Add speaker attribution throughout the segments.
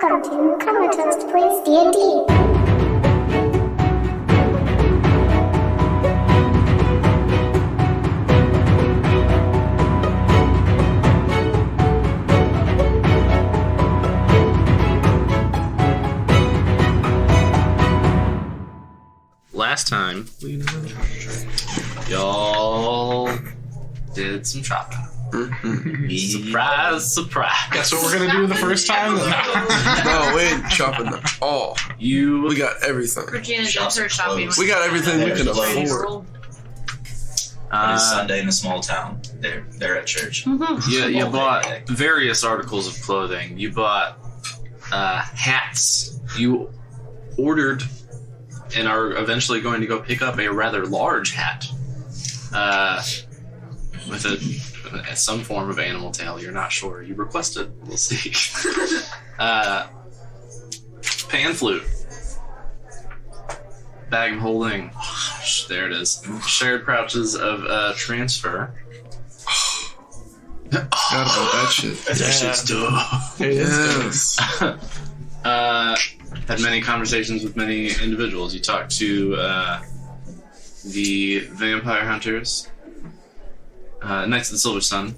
Speaker 1: Welcome to Comatoast Plays D&D.
Speaker 2: Last time, y'all did some shopping. Surprise, surprise.
Speaker 3: That's what we're gonna do the first time?
Speaker 4: No, we ain't shopping at all. We got everything.
Speaker 5: Regina does her shopping.
Speaker 4: We got everything we can afford.
Speaker 6: It's Sunday in a small town. They're at church.
Speaker 2: You bought various articles of clothing. You bought hats. You ordered and are eventually going to go pick up a rather large hat with some form of animal tail. You're not sure. You requested. We'll see. Pan flute. Bag of holding. There it is. Shared pouches of transfer.
Speaker 4: Forgot about that shit.
Speaker 2: That shit's dope.
Speaker 4: Yes.
Speaker 2: Had many conversations with many individuals. You talked to the vampire hunters, Knights of the Silver Sun.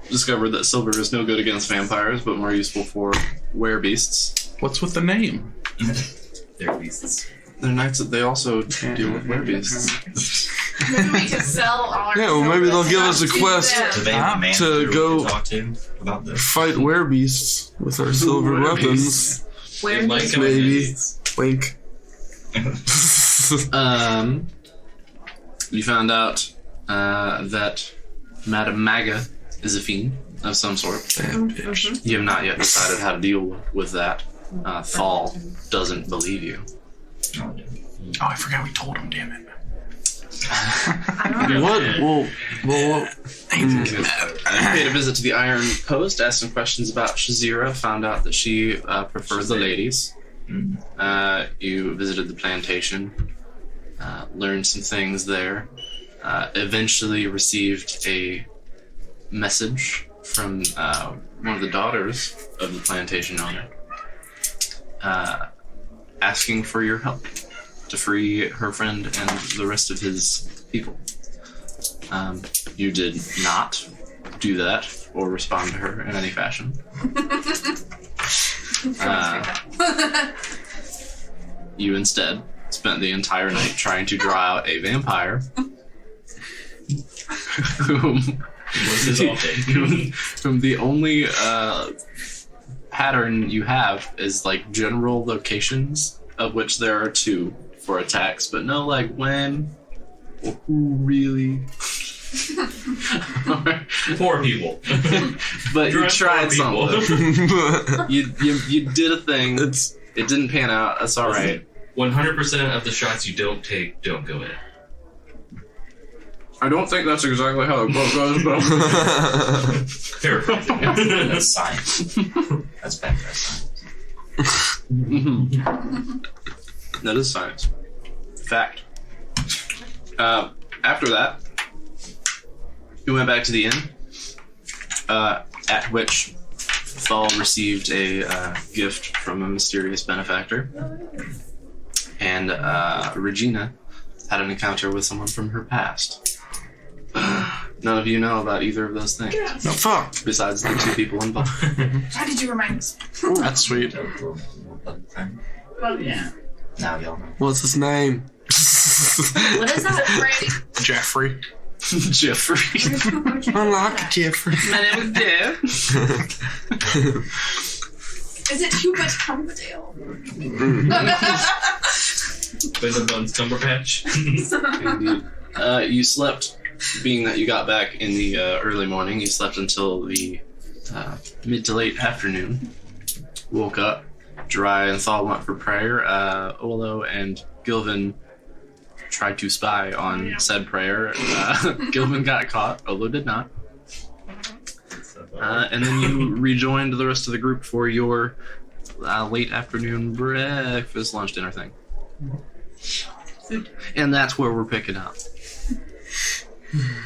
Speaker 2: Discovered that silver is no good against vampires, but more useful for werebeasts.
Speaker 3: What's with the name?
Speaker 6: They're beasts.
Speaker 2: They're knights that they also deal with werebeasts.
Speaker 5: Maybe we can sell our
Speaker 4: Yeah, well, maybe they'll give us a quest
Speaker 6: Do they have a man
Speaker 4: to go
Speaker 6: talk to about this?
Speaker 4: fight werebeasts with our silver weapons.
Speaker 5: Where
Speaker 4: Maybe. Wink.
Speaker 2: You found out that Madame Maga is a fiend of some sort.
Speaker 4: Damn bitch.
Speaker 2: You have not yet decided how to deal with that. Thal doesn't believe you.
Speaker 3: Oh, I forgot we told him, damn it.
Speaker 4: What? Well,
Speaker 2: You paid a visit to the Iron Post, asked some questions about Shazira, found out that she prefers the ladies. You visited the plantation, learned some things there, eventually received a message from one of the daughters of the plantation owner, asking for your help to free her friend and the rest of his people. You did not do that or respond to her in any fashion. You instead spent the entire night trying to draw out a vampire whom the only pattern you have is like general locations, of which there are 2 for attacks, but no like when or who really.
Speaker 6: Poor people.
Speaker 2: But you tried something. You did a thing.
Speaker 4: it's
Speaker 2: It didn't pan out. That's all right.
Speaker 7: 100% of the shots you don't take don't go in.
Speaker 2: I don't think that's exactly how the book goes, but
Speaker 7: Fair.
Speaker 6: That's science. That's vampire science.
Speaker 2: that is science. Fact. After that, you went back to the inn, at which Thal received a gift from a mysterious benefactor, and Regina had an encounter with someone from her past. None of you know about either of those things.
Speaker 4: no fuck.
Speaker 2: Besides the 2 people involved.
Speaker 5: How did you remind us?
Speaker 2: That's sweet.
Speaker 5: Well, yeah.
Speaker 6: Now y'all know.
Speaker 4: What's his name?
Speaker 5: What is that? Right?
Speaker 3: Jeffrey.
Speaker 2: Jeffrey.
Speaker 4: Unlock Jeffrey.
Speaker 2: My name is Jeff.
Speaker 5: Is it too much Cumberland?
Speaker 7: Been a Buns Cumberpatch.
Speaker 2: Indeed. You slept, being that you got back in the early morning, you slept until the mid to late afternoon. Woke up, Dry and Thal went for prayer. Olo and Gilvin tried to spy on said prayer. Gilvin got caught, Olo did not. And then you rejoined the rest of the group for your late afternoon breakfast, lunch, dinner thing. And that's where we're picking up.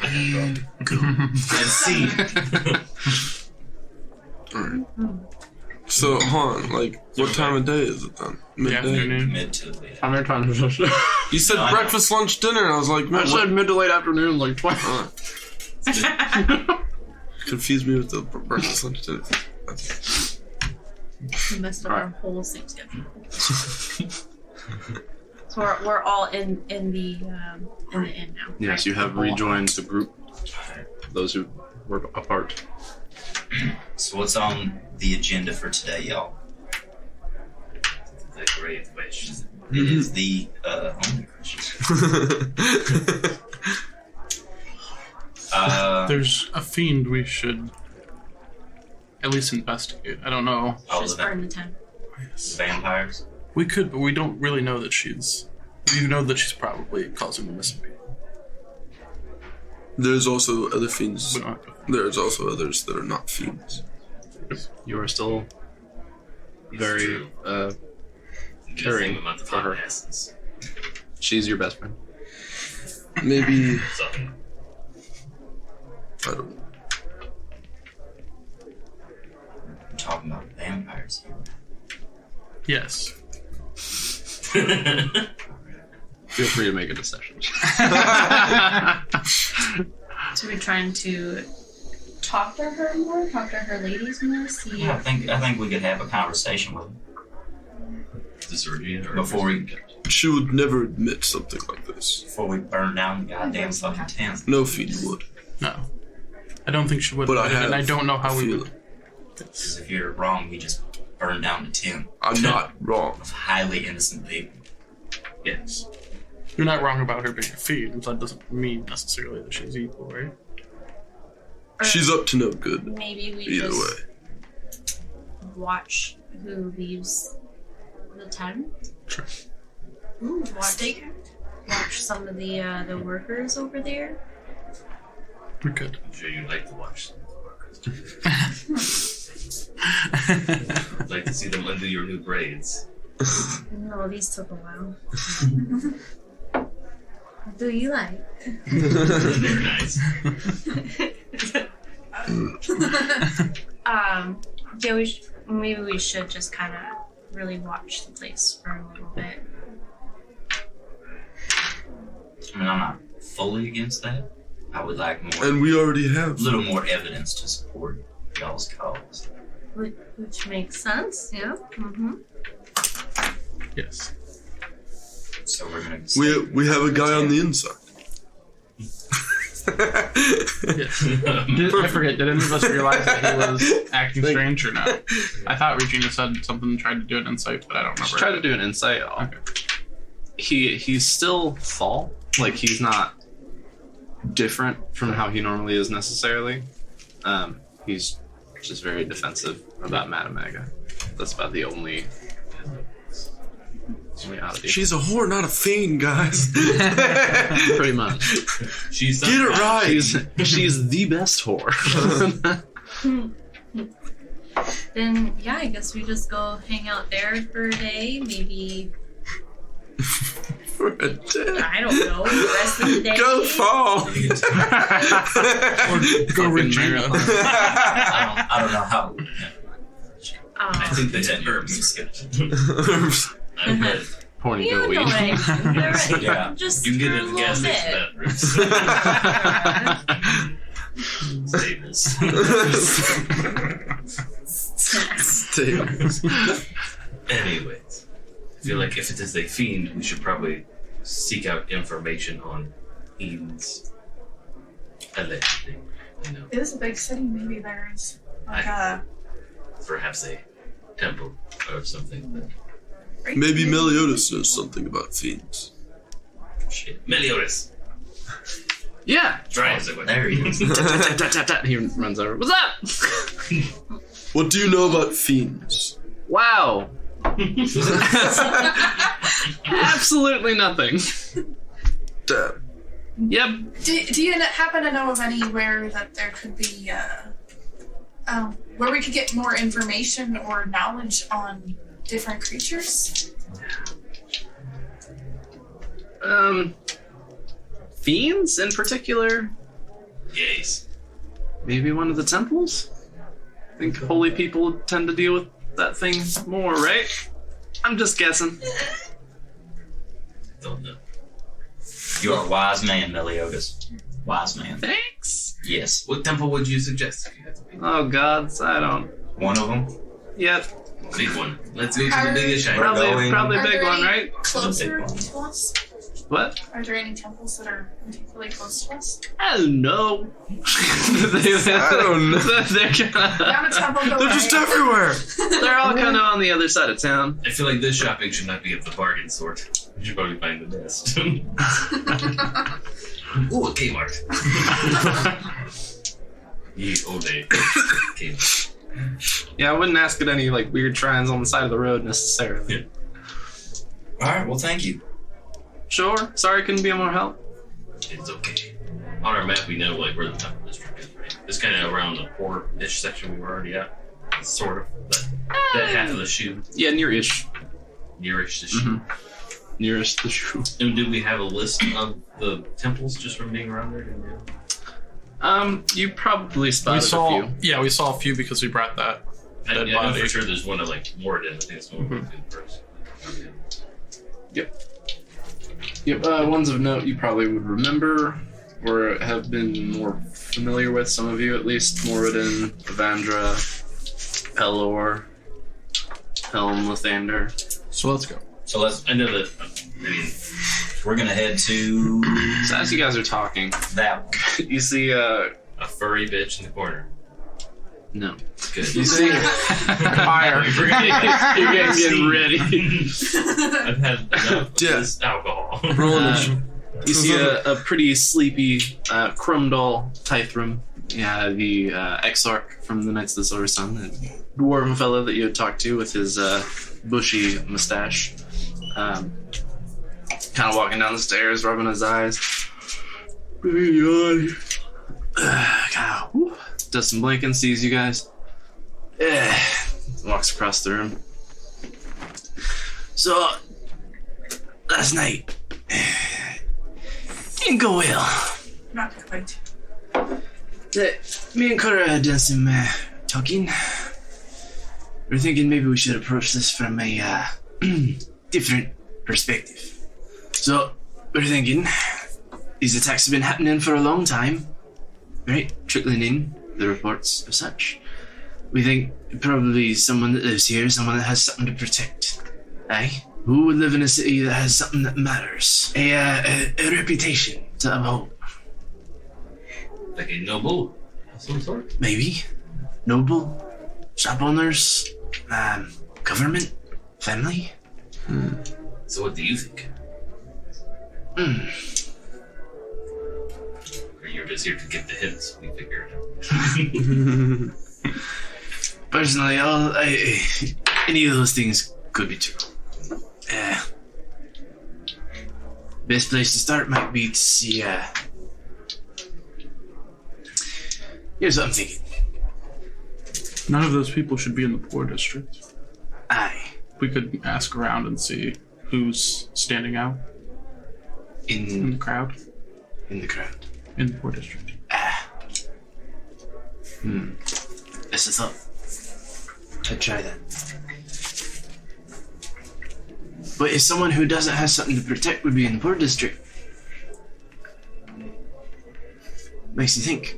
Speaker 6: And see.
Speaker 4: Alright. So, hold on, like, what time of day is it then?
Speaker 3: The
Speaker 4: Midday?
Speaker 3: afternoon.
Speaker 6: Mid to late.
Speaker 2: How many times was this?
Speaker 4: You said
Speaker 6: No, I know.
Speaker 4: breakfast, lunch, dinner, and I was like,
Speaker 2: I
Speaker 4: man, what?
Speaker 2: said mid to late afternoon like twice.
Speaker 4: Confused me with the breakfast, lunch, dinner.
Speaker 8: We messed up our whole sleep schedule. So we're all in the inn now.
Speaker 2: Yes, you have rejoined the group. Those who were apart.
Speaker 6: So what's on the agenda for today, y'all?
Speaker 7: The great question.
Speaker 6: It is the only question.
Speaker 3: There's a fiend we should at least investigate. I don't know.
Speaker 6: All
Speaker 8: Just
Speaker 6: the
Speaker 8: burn the tent.
Speaker 6: vampires.
Speaker 3: We could, but we don't really know that she's. We know that she's probably causing the missing people.
Speaker 4: There's also other fiends.
Speaker 3: We don't have to.
Speaker 4: There's also others that are not fiends.
Speaker 2: You are still very caring
Speaker 7: Amount of
Speaker 2: for her.
Speaker 7: passes.
Speaker 2: She's your best friend.
Speaker 4: Maybe,
Speaker 7: So,
Speaker 4: I don't know.
Speaker 6: I'm talking about vampires here.
Speaker 3: Yes.
Speaker 2: Feel free to make a decision.
Speaker 8: So we're trying to talk to her more, talk to her ladies more, see.
Speaker 6: Yeah, I think we could have a conversation with them
Speaker 7: the surgeon or
Speaker 6: before we
Speaker 4: She would never admit something like this.
Speaker 6: burn down the goddamn fucking tent.
Speaker 4: No fiend would.
Speaker 3: No. I don't think she would.
Speaker 4: But I
Speaker 3: and I
Speaker 4: have
Speaker 3: don't know how we
Speaker 4: feeling.
Speaker 3: would.
Speaker 6: Because if you're wrong, we just burn down the tent
Speaker 4: I'm not wrong.
Speaker 6: of highly innocent people.
Speaker 7: yes.
Speaker 3: You're not wrong about her being a fiend. That doesn't mean necessarily that she's evil, right?
Speaker 8: Or
Speaker 4: She's up to no good.
Speaker 8: maybe we
Speaker 4: Either
Speaker 8: just
Speaker 4: way.
Speaker 8: watch who leaves the tent.
Speaker 3: Sure.
Speaker 8: Watch some of the workers over there.
Speaker 3: We could.
Speaker 7: I'm sure you'd like to watch some of the workers. I'd like to see them undo your new braids.
Speaker 8: No, these took a while. What do you like?
Speaker 7: Very nice.
Speaker 8: Yeah, maybe we should just kind of really watch the place for a little bit.
Speaker 6: I mean, I'm not fully against that. I would like more,
Speaker 4: And we already
Speaker 6: a
Speaker 4: have.
Speaker 6: little more evidence to support y'all's cause.
Speaker 8: Which makes sense, yeah. Mm-hmm.
Speaker 3: Yes.
Speaker 6: So we're gonna.
Speaker 4: We have a guy on the inside.
Speaker 3: Yes. I forget, did any of us realize that he was acting strange or not? I thought Regina said something, tried to do an insight, but I don't remember.
Speaker 2: Try to do an insight.
Speaker 3: Okay.
Speaker 2: He's still Fall. Like, he's not different from how he normally is necessarily. He's just very defensive about Madame Mega. That's about the only oddity.
Speaker 4: She's a whore, not a fiend, guys.
Speaker 2: Pretty much.
Speaker 7: She's
Speaker 4: Get it right.
Speaker 2: She's the best whore.
Speaker 8: Then, yeah, I guess we just go hang out there for a day, maybe,
Speaker 4: For a day.
Speaker 8: I don't know, the rest of the day.
Speaker 4: Go Fall.
Speaker 3: Go Regina.
Speaker 6: I don't know how.
Speaker 7: I think
Speaker 6: They
Speaker 7: they
Speaker 6: did
Speaker 7: had
Speaker 6: herbs.
Speaker 7: herbs. I've read.
Speaker 2: Horny
Speaker 8: You
Speaker 2: goat
Speaker 8: know
Speaker 2: weed.
Speaker 8: what I mean. They're right.
Speaker 6: Yeah.
Speaker 8: Just
Speaker 7: You can get
Speaker 8: for
Speaker 7: it
Speaker 8: a
Speaker 7: at the
Speaker 8: little
Speaker 7: gas station. Stables.
Speaker 4: Tails.
Speaker 7: Anyways, I feel like if it is a fiend, we should probably seek out information on fiends. Allegedly, you know,
Speaker 5: It is a big city. Maybe there's like
Speaker 7: perhaps a temple or something. But
Speaker 4: Maybe Meliodas knows something about fiends.
Speaker 7: shit, Meliodas.
Speaker 2: Yeah.
Speaker 7: Try it.
Speaker 6: There he is.
Speaker 2: Tap, tap, tap, tap. He runs over. What's up?
Speaker 4: What do you know about fiends?
Speaker 2: Wow. Absolutely nothing.
Speaker 4: Damn.
Speaker 2: Yep.
Speaker 5: Do you happen to know of anywhere that there could be, where we could get more information or knowledge on different creatures?
Speaker 2: Fiends in particular?
Speaker 7: Yes.
Speaker 2: Maybe one of the temples? I think holy people tend to deal with that thing more, right? I'm just guessing.
Speaker 7: Don't know.
Speaker 6: You are a wise man, Meliodas. Wise man.
Speaker 2: Thanks.
Speaker 6: Yes.
Speaker 7: What temple would you suggest if you had to pick?
Speaker 2: Oh gods, I don't.
Speaker 6: One of them.
Speaker 2: Yet
Speaker 7: Big one. Let's go to the biggest shiny.
Speaker 2: probably
Speaker 5: Are
Speaker 2: big
Speaker 5: there
Speaker 2: one,
Speaker 5: any
Speaker 2: right?
Speaker 5: Closer
Speaker 6: Big one.
Speaker 5: to us?
Speaker 2: What?
Speaker 5: Are there any temples that are particularly close to us?
Speaker 2: I don't know.
Speaker 4: I don't know.
Speaker 2: They're kind
Speaker 5: Down a temple, go
Speaker 4: They're
Speaker 5: right.
Speaker 4: just everywhere.
Speaker 2: they're all kind of on the other side of town.
Speaker 7: I feel like this shopping should not be of the bargain sort. We should probably find the best. Ooh, a Kmart. Ye old day. Kmart.
Speaker 2: Yeah, I wouldn't ask at any like weird shrines on the side of the road necessarily.
Speaker 7: Yeah.
Speaker 6: All right. Well, thank you.
Speaker 2: Sure. Sorry, couldn't be of more help.
Speaker 7: It's okay. On our map, we know like where the temple district is, right? It's kind of around the poor-ish section we were already at. Sort of. That half of the shoe.
Speaker 2: Yeah, near-ish.
Speaker 7: Nearish the shoe.
Speaker 2: Nearest the shoe.
Speaker 7: And do we have a list of the temples just from being around there?
Speaker 2: You probably spotted
Speaker 3: We saw,
Speaker 2: a few.
Speaker 3: yeah, we saw a few because we brought that.
Speaker 7: I
Speaker 3: Dead
Speaker 7: know
Speaker 3: body.
Speaker 7: for sure there's one at like Morden. I think it's one of the first.
Speaker 2: Yep, ones of note you probably would remember or have been more familiar with, some of you at least. Moradin, Evandra, Pelor, Helm, Lathander.
Speaker 3: So let's go.
Speaker 6: So let's.
Speaker 7: I know that. I mean,
Speaker 6: We're gonna head to
Speaker 2: So as you guys are talking,
Speaker 6: that one.
Speaker 2: you see,
Speaker 7: a furry bitch in the corner.
Speaker 2: no.
Speaker 7: Good.
Speaker 2: You see,
Speaker 3: Fire.
Speaker 2: you're getting ready.
Speaker 7: I've had enough of
Speaker 4: Yeah.
Speaker 7: this alcohol.
Speaker 4: Rolling
Speaker 2: You see a pretty sleepy Crumdall Tithram. Yeah, the exarch from the Knights of the Silver Sun, the dwarven fellow that you had talked to with his bushy mustache. Kind of walking down the stairs, rubbing his eyes. Does some blinking, sees you guys. Walks across the room. So, last night, didn't go well.
Speaker 5: Not quite.
Speaker 2: Me and Cora had done some talking. We're thinking maybe we should approach this from a different perspective. So, we're thinking these attacks have been happening for a long time, right? Trickling in, the reports of such. We think probably someone that lives here, someone that has something to protect. Aye? Who would live in a city that has something that matters? A reputation to uphold.
Speaker 7: Like a noble of some sort.
Speaker 2: Maybe. Noble, shop owners, government, family.
Speaker 7: So what do you think? Or you're just here to get the hints, we figured.
Speaker 2: Personally, any of those things could be true. Best place to start might be to see, here's what I'm thinking.
Speaker 3: None of those people should be in the poor district.
Speaker 2: Aye.
Speaker 3: We could ask around and see who's standing out in
Speaker 2: In
Speaker 3: the crowd
Speaker 2: the crowd.
Speaker 3: in the poor district.
Speaker 2: That's a thought. I'd try that. But if someone who doesn't have something to protect would be in the poor district, makes you think.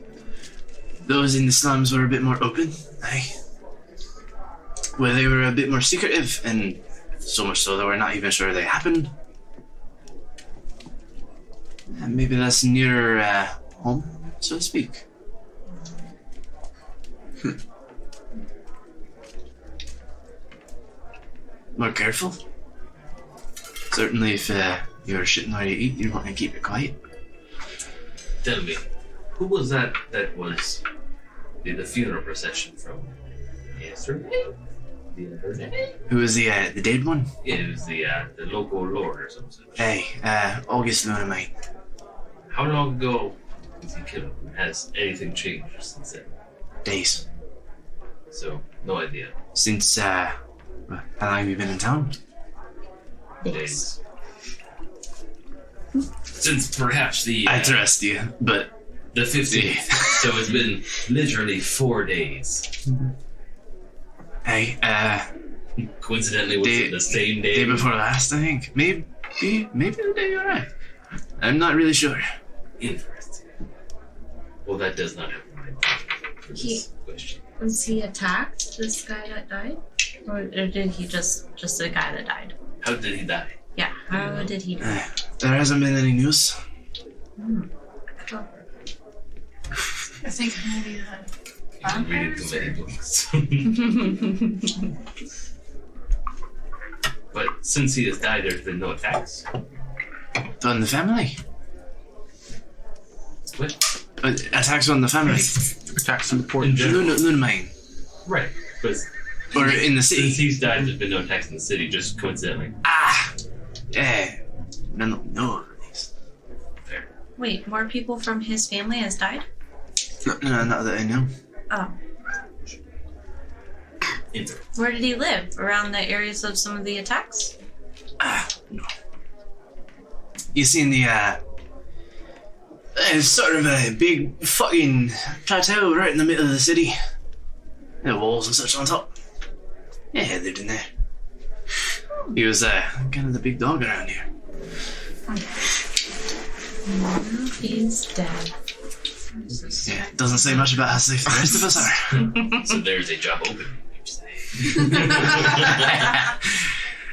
Speaker 2: Those in the slums were a bit more open, aye. Where they were a bit more secretive, and so much so that we're not even sure they happened. And maybe that's nearer home, so to speak. More careful. Certainly, if you're shitting where you eat, you want to keep it quiet.
Speaker 7: Tell me, who was that was the funeral procession from yesterday? The other day?
Speaker 2: Who was the dead one?
Speaker 7: Yeah, it was the local lord or something.
Speaker 2: Hey, August Lunamite.
Speaker 7: How long ago was he killed? Has anything changed since then?
Speaker 2: Days.
Speaker 7: So, no idea.
Speaker 2: Since, how long have you been in town?
Speaker 7: Days. Since perhaps the
Speaker 2: I trust you, but
Speaker 7: the 15th. So it's been literally 4 days.
Speaker 2: Hey,
Speaker 7: Coincidentally, was it the same day?
Speaker 2: Day before last, I think. Maybe the day you're right. I'm not really sure.
Speaker 7: Interesting. Well, that does not help my for this question.
Speaker 8: Was he attacked, this guy that died? Or did he just a guy that died?
Speaker 7: How did he die?
Speaker 8: Yeah, how did he die?
Speaker 2: There hasn't been any news.
Speaker 8: Cool.
Speaker 5: I think maybe
Speaker 7: I'm reading too many books. But since he has died, there's been no attacks.
Speaker 2: On the family?
Speaker 7: What?
Speaker 2: Attacks on the family.
Speaker 3: Attacks in the port.
Speaker 7: In general.
Speaker 2: No, mine.
Speaker 7: Right. But
Speaker 2: Or in the city.
Speaker 7: since he's died, there's been no attacks in the city, just coincidentally.
Speaker 2: Yeah. No.
Speaker 7: Fair.
Speaker 8: Wait, more people from his family has died?
Speaker 2: No, not that I know.
Speaker 8: Oh. Where did he live? Around the areas of some of the attacks?
Speaker 2: No. You seen the, it's sort of a big fucking plateau right in the middle of the city. The walls and such on top. Yeah, he lived in there. He was, kind of the big dog around here.
Speaker 8: He's dead.
Speaker 2: Yeah, doesn't say much about how safe the rest of us are.
Speaker 7: So there's a job open.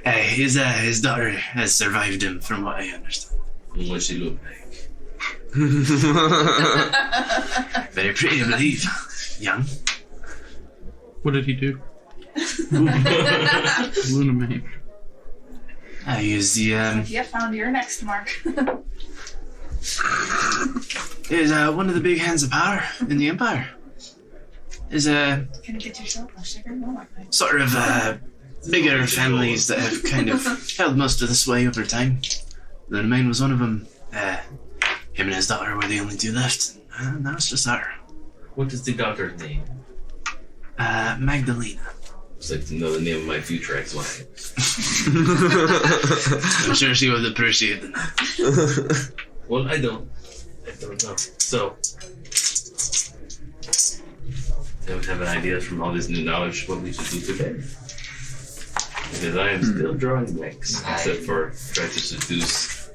Speaker 2: His daughter has survived him, from what I understand.
Speaker 7: What she look like?
Speaker 2: Very pretty, I believe. Young.
Speaker 3: What did he do? Luna May.
Speaker 2: He was the,
Speaker 5: you found your next mark.
Speaker 2: is one of the big hands of power in the Empire. Is
Speaker 5: Gonna get yourself a sugar moment.
Speaker 2: sort of bigger families that have kind of held most of the sway over time. The main was one of them. Him and his daughter were the only two left. Now it's just her.
Speaker 7: What is the daughter's name?
Speaker 2: Magdalena.
Speaker 7: I'd like to know the name of my future ex-wife.
Speaker 2: I'm sure she would appreciate it.
Speaker 7: Well, I don't know. So, I would have an idea from all this new knowledge what we should do today. Because I am still drawing blanks, except for trying to seduce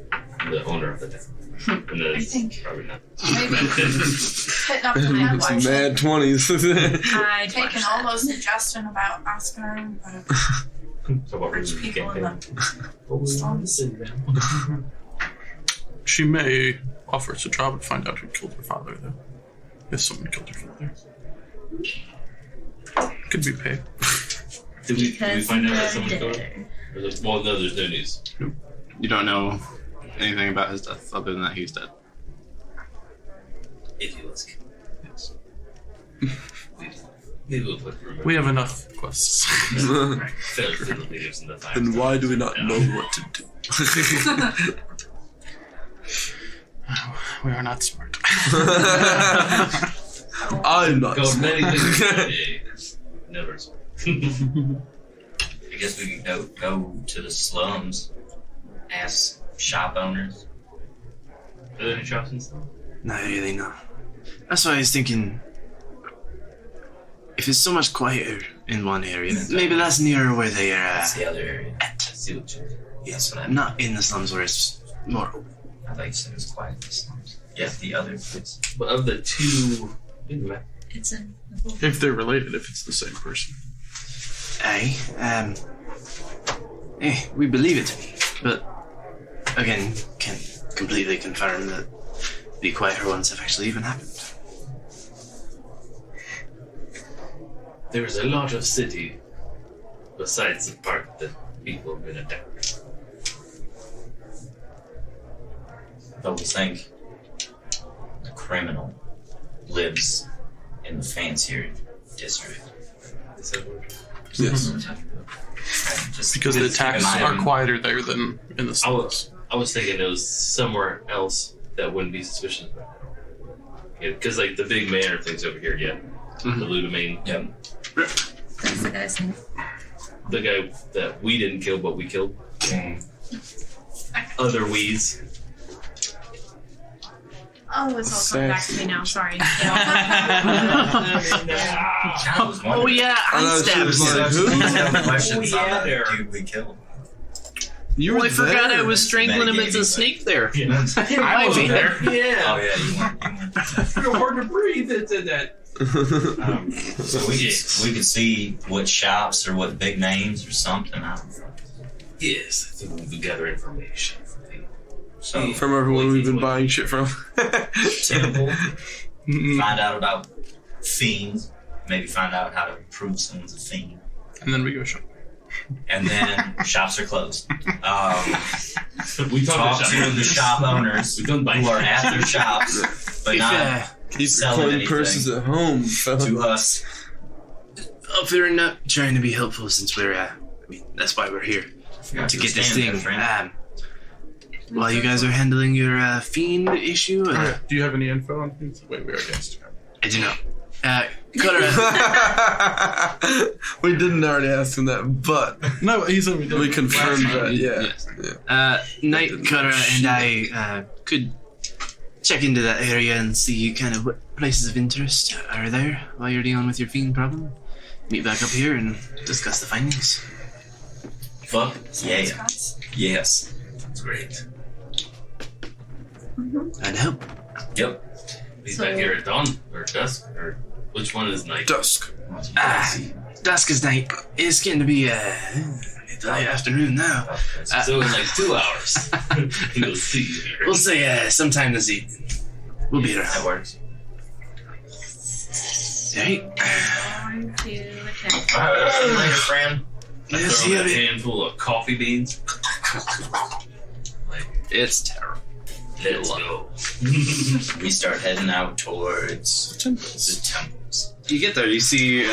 Speaker 7: the owner of the town. And
Speaker 5: I
Speaker 7: that's
Speaker 5: think
Speaker 7: probably not.
Speaker 5: maybe hitting up the mad
Speaker 4: Some
Speaker 5: watch.
Speaker 4: mad 20s.
Speaker 8: I'd watch
Speaker 5: Taking all
Speaker 8: that.
Speaker 5: those suggestions about asking her
Speaker 7: So what
Speaker 5: rich
Speaker 7: we
Speaker 5: people in
Speaker 7: can't
Speaker 5: the slums.
Speaker 3: She may offer us a job to find out who killed her father, though. If someone killed her father. Could be paid.
Speaker 7: Did we
Speaker 8: Because
Speaker 7: find out that
Speaker 8: you're
Speaker 7: someone killed her?
Speaker 8: dead.
Speaker 7: Or is it- Well, no, there's no news.
Speaker 2: You don't know anything about his death other than that he's dead.
Speaker 7: If he was killed.
Speaker 2: Yes.
Speaker 7: Maybe we'll put rumor.
Speaker 3: We have enough quests.
Speaker 7: Right. Failed to the leaders in the time.
Speaker 4: And why do we not know what to do?
Speaker 3: We are not smart.
Speaker 4: I'm not.
Speaker 7: Go
Speaker 4: smart.
Speaker 7: many things in a day. Never.
Speaker 6: I guess we could go to the slums, ask shop owners.
Speaker 7: Are there any shops and stuff?
Speaker 2: Not really, no. That's why I was thinking, if it's so much quieter in one area, maybe that's nearer where they are.
Speaker 6: That's the other area. I see what you.
Speaker 2: Yes,
Speaker 6: what I-
Speaker 2: not in the slums where it's more open.
Speaker 6: I thought you said it was quiet in the slums. Yeah, the other place.
Speaker 7: But of the two,
Speaker 8: It's in
Speaker 3: If they're related, if it's the same person.
Speaker 2: We believe it to be, but again, can't completely confirm that the quieter ones have actually even happened.
Speaker 7: there is a lot of city besides the part that people have been attacked.
Speaker 6: But we think the criminal lives in the fancier district.
Speaker 7: Is that what?
Speaker 4: Yes.
Speaker 6: Right? Just
Speaker 3: Because the
Speaker 6: keep in
Speaker 3: attacks
Speaker 6: mind-
Speaker 3: are quieter there than in the slums.
Speaker 7: I was thinking it was somewhere else that wouldn't be suspicious about it. Because like the big manor thing's over here, yeah. The Ludamane.
Speaker 6: Yep.
Speaker 8: That's the guy's name.
Speaker 7: The guy that we didn't kill but we killed. Other wees.
Speaker 8: Oh, it's all coming back to me now. Sorry.
Speaker 6: I was
Speaker 3: Oh
Speaker 6: wondering.
Speaker 3: yeah,
Speaker 4: I
Speaker 3: I
Speaker 4: know, she
Speaker 3: stabbed
Speaker 4: was
Speaker 3: him.
Speaker 4: like, who?
Speaker 6: Questions on that dude we killed.
Speaker 4: You
Speaker 2: Well,
Speaker 4: were
Speaker 2: I forgot
Speaker 4: there.
Speaker 2: I was strangling him as a snake there.
Speaker 3: I wasn't there.
Speaker 6: Oh
Speaker 7: Yeah.
Speaker 6: yeah, you weren't.
Speaker 7: It's real hard to breathe into that.
Speaker 6: So we could see what shops or what big names or something. I don't know.
Speaker 7: Yes, I think we could gather information from the
Speaker 6: So
Speaker 4: From everyone we've been buying shit from.
Speaker 6: temple,
Speaker 3: Mm-mm.
Speaker 6: find out about fiends. Maybe find out how to prove someone's a fiend.
Speaker 3: And then we go shopping.
Speaker 6: And then shops are closed.
Speaker 7: We
Speaker 6: Talk to the shop owners
Speaker 7: We don't buy
Speaker 6: who are at their shops, but not
Speaker 4: Keep
Speaker 6: selling
Speaker 4: recording
Speaker 6: anything
Speaker 4: purses at home, fella.
Speaker 6: to us.
Speaker 2: If they're not trying to be helpful, since we're, I mean, that's why we're here. To get this thing. While you guys are handling your fiend issue,
Speaker 3: Do you have any info on things? Wait, we already asked.
Speaker 2: I do not. Cutter,
Speaker 4: We didn't already ask him that, but
Speaker 3: No, he said we did.
Speaker 4: we confirmed that. Yeah.
Speaker 2: yes. Night Cutter and I could check into that area and see kind of what places of interest are there while you're dealing with your fiend problem. Meet back up here and discuss the findings.
Speaker 6: Fuck yeah. Yes.
Speaker 7: That's great.
Speaker 2: I'd help.
Speaker 6: Yep.
Speaker 7: He's back here at dawn or dusk or which one is night?
Speaker 4: Dusk.
Speaker 2: Dusk is night. It's getting to be late afternoon now.
Speaker 7: So in like 2 hours. You'll see here.
Speaker 2: We'll say sometime this evening. We'll be
Speaker 6: That
Speaker 2: around.
Speaker 6: works.
Speaker 2: Right?
Speaker 8: Going to attack.
Speaker 6: See you later, friend.
Speaker 7: I
Speaker 2: Yes,
Speaker 7: throw him
Speaker 2: yeah,
Speaker 7: a handful of coffee beans. Like,
Speaker 2: It's terrible.
Speaker 7: let's go.
Speaker 6: We start heading out towards the temples.
Speaker 2: You get there, you see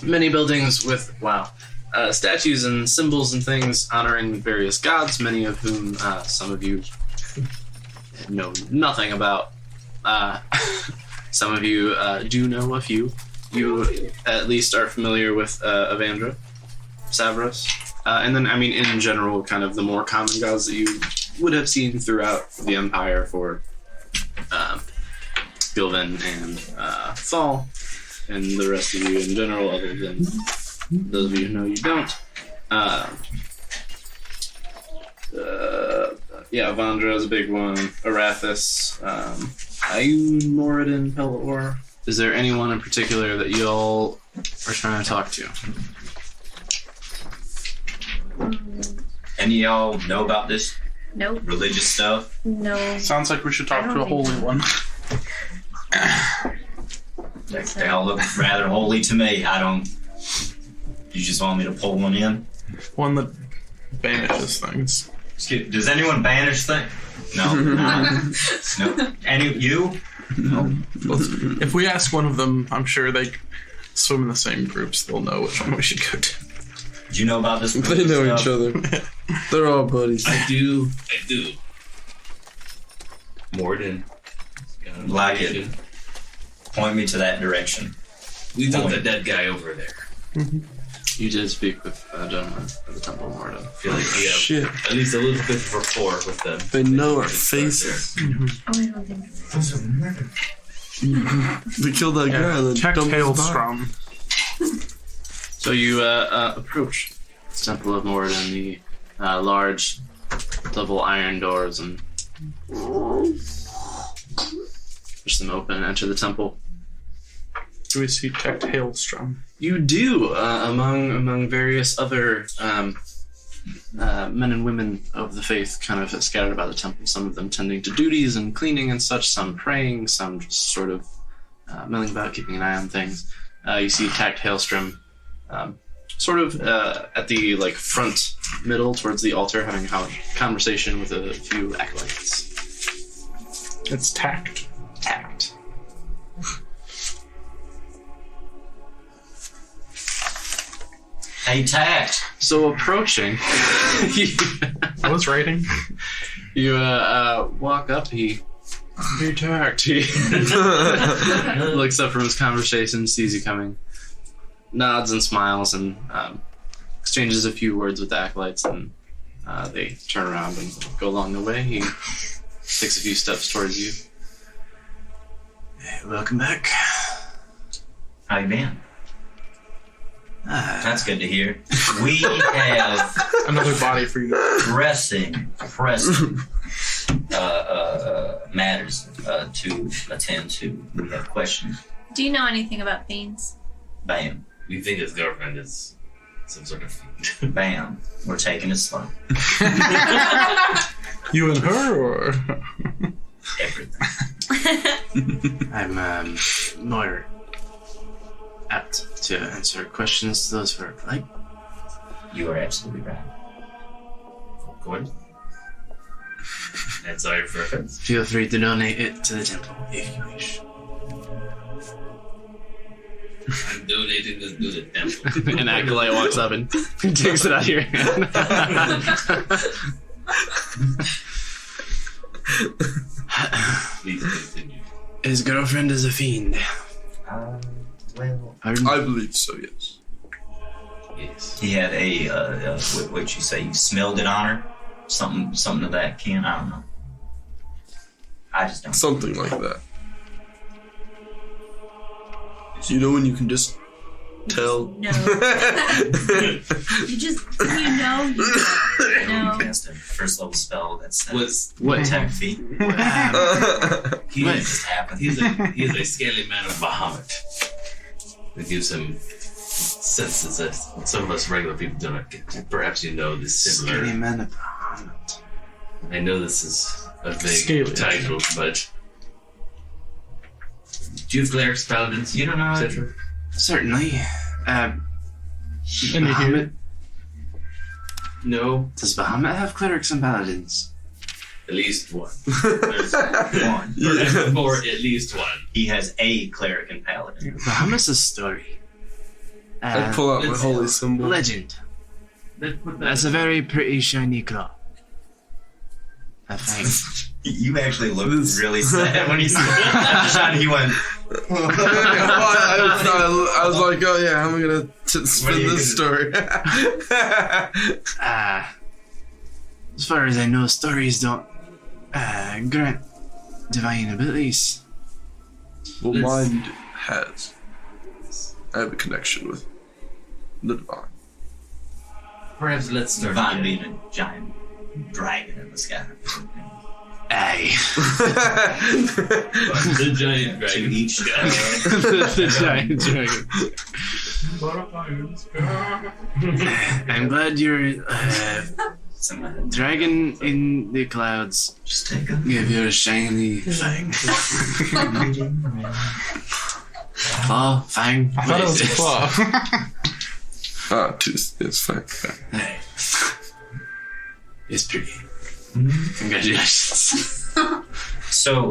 Speaker 2: many buildings with, statues and symbols and things honoring various gods, many of whom some of you know nothing about. Some of you do know a few. You at least are familiar with Avandra, Savros, and then, I mean, in general, kind of the more common gods that you would have seen throughout the Empire for Gilvin and Thal, and the rest of you in general, other than those of you who know you don't. Avandra is a big one. Arathis, Ayun, Moradin, Pelor. Is there anyone in particular that y'all are trying to talk to?
Speaker 6: Any of y'all know about this
Speaker 8: Nope.
Speaker 6: religious stuff?
Speaker 8: No.
Speaker 3: Sounds like we should talk
Speaker 8: I
Speaker 3: to
Speaker 8: don't
Speaker 3: a holy
Speaker 8: think so.
Speaker 3: one.
Speaker 6: They all look rather holy to me. I don't. You just want me to pull one in?
Speaker 3: One that banishes things.
Speaker 6: Does anyone banish things? No. No. Any you? No.
Speaker 3: If we ask one of them, I'm sure they swim in the same groups. They'll know which one we should go to.
Speaker 6: Do you know about this?
Speaker 4: They know
Speaker 6: stuff?
Speaker 4: each other. They're all buddies.
Speaker 7: I do. Morden.
Speaker 6: Like it. Point me to that direction.
Speaker 7: We took the dead guy over there.
Speaker 2: You did speak with a gentleman at the Temple of Mordor.
Speaker 7: I feel like we have
Speaker 4: Shit.
Speaker 7: at least a little bit of rapport with them.
Speaker 4: They know our
Speaker 7: Just start there.
Speaker 4: faces.
Speaker 8: Oh, I don't think.
Speaker 4: We killed that guy and then
Speaker 3: Check
Speaker 4: dumped his body.
Speaker 3: Hailstrom.
Speaker 2: So you approach the Temple of Moradin, the large double iron doors, and push them open and enter the temple.
Speaker 3: Do we see Tech Hailstrom?
Speaker 2: You do, among various other men and women of the faith kind of scattered about the temple, some of them tending to duties and cleaning and such, some praying, some just sort of milling about, keeping an eye on things. You see Tact Hailstrom sort of at the front middle towards the altar, having a conversation with a few acolytes.
Speaker 3: It's Tact.
Speaker 2: Tact.
Speaker 6: Hey, Tact.
Speaker 2: So approaching,
Speaker 3: I was writing.
Speaker 2: you walk up. Hey, Tact. He looks up from his conversation, sees you coming, nods and smiles, and exchanges a few words with the acolytes, and they turn around and go along the way. He takes a few steps towards you. Hey, welcome back.
Speaker 6: How you been?
Speaker 2: Ah,
Speaker 6: That's good to hear. We have
Speaker 3: Another body for you.
Speaker 6: pressing matters to attend to. We have questions.
Speaker 8: Do you know anything about fiends?
Speaker 6: Bam.
Speaker 7: We think his girlfriend is some sort of fiend.
Speaker 6: Bam. We're taking it slow.
Speaker 3: You and her, or
Speaker 6: Everything.
Speaker 2: I'm more apt to answer questions to those who are polite.
Speaker 6: You are absolutely right.
Speaker 7: Good. And sorry for offense.
Speaker 2: Feel free to donate it to the temple if you wish.
Speaker 7: I'm donating this to the temple.
Speaker 2: An acolyte walks up and takes it out of your hand.
Speaker 7: Please continue.
Speaker 2: His girlfriend is a fiend.
Speaker 6: Well,
Speaker 4: I believe so, yes.
Speaker 7: Yes.
Speaker 6: he had a what you say? You smelled it on her? Something of that kin. I don't know. I just don't.
Speaker 4: Something like that. You know when you can just tell?
Speaker 8: No. You know. No.
Speaker 6: Cast a first level spell that's
Speaker 2: What?
Speaker 6: attack feat.
Speaker 7: He
Speaker 2: What?
Speaker 7: is
Speaker 6: Just happened.
Speaker 7: He is a scaly man of Bahamut. That gives him senses that some of us regular people do not get. Perhaps you know this
Speaker 2: Scaly
Speaker 7: similar.
Speaker 2: man of Bahamut.
Speaker 7: I know this is a vague
Speaker 3: Scaly.
Speaker 7: title, but do you have clerics, paladins,
Speaker 6: You don't know.
Speaker 7: etc.?
Speaker 2: Certainly.
Speaker 3: and you hear
Speaker 2: Bahamut.
Speaker 3: it.
Speaker 7: No,
Speaker 2: Does Bahamut have clerics and paladins?
Speaker 7: at least one. There's one,
Speaker 4: Yeah.
Speaker 7: or at least one.
Speaker 6: He has a cleric and paladin.
Speaker 2: Bahamut's a story.
Speaker 4: I pull out my
Speaker 7: It's-
Speaker 4: holy symbol.
Speaker 2: Legend.
Speaker 7: Let's put that.
Speaker 2: That's a very pretty shiny claw. I think.
Speaker 6: You actually looked really sad when he said that. He went.
Speaker 4: I was like, oh yeah, how am I gonna spin
Speaker 6: you
Speaker 4: this story?
Speaker 2: As far as I know, stories don't grant divine abilities.
Speaker 4: Well,
Speaker 7: Let's-
Speaker 4: mine has. I have a connection with the divine.
Speaker 7: Perhaps let's start.
Speaker 6: Divine being a giant dragon in the sky.
Speaker 2: Aye.
Speaker 7: The giant
Speaker 6: To
Speaker 7: dragon.
Speaker 6: each
Speaker 2: The giant dragon. I'm glad you're dragon in the clouds.
Speaker 6: Just take a.
Speaker 2: Give you a shiny fang. Claw, fang.
Speaker 3: I thought it was a claw.
Speaker 4: Tooth. It's fine.
Speaker 2: Hey. It's pretty. Congratulations.
Speaker 6: So,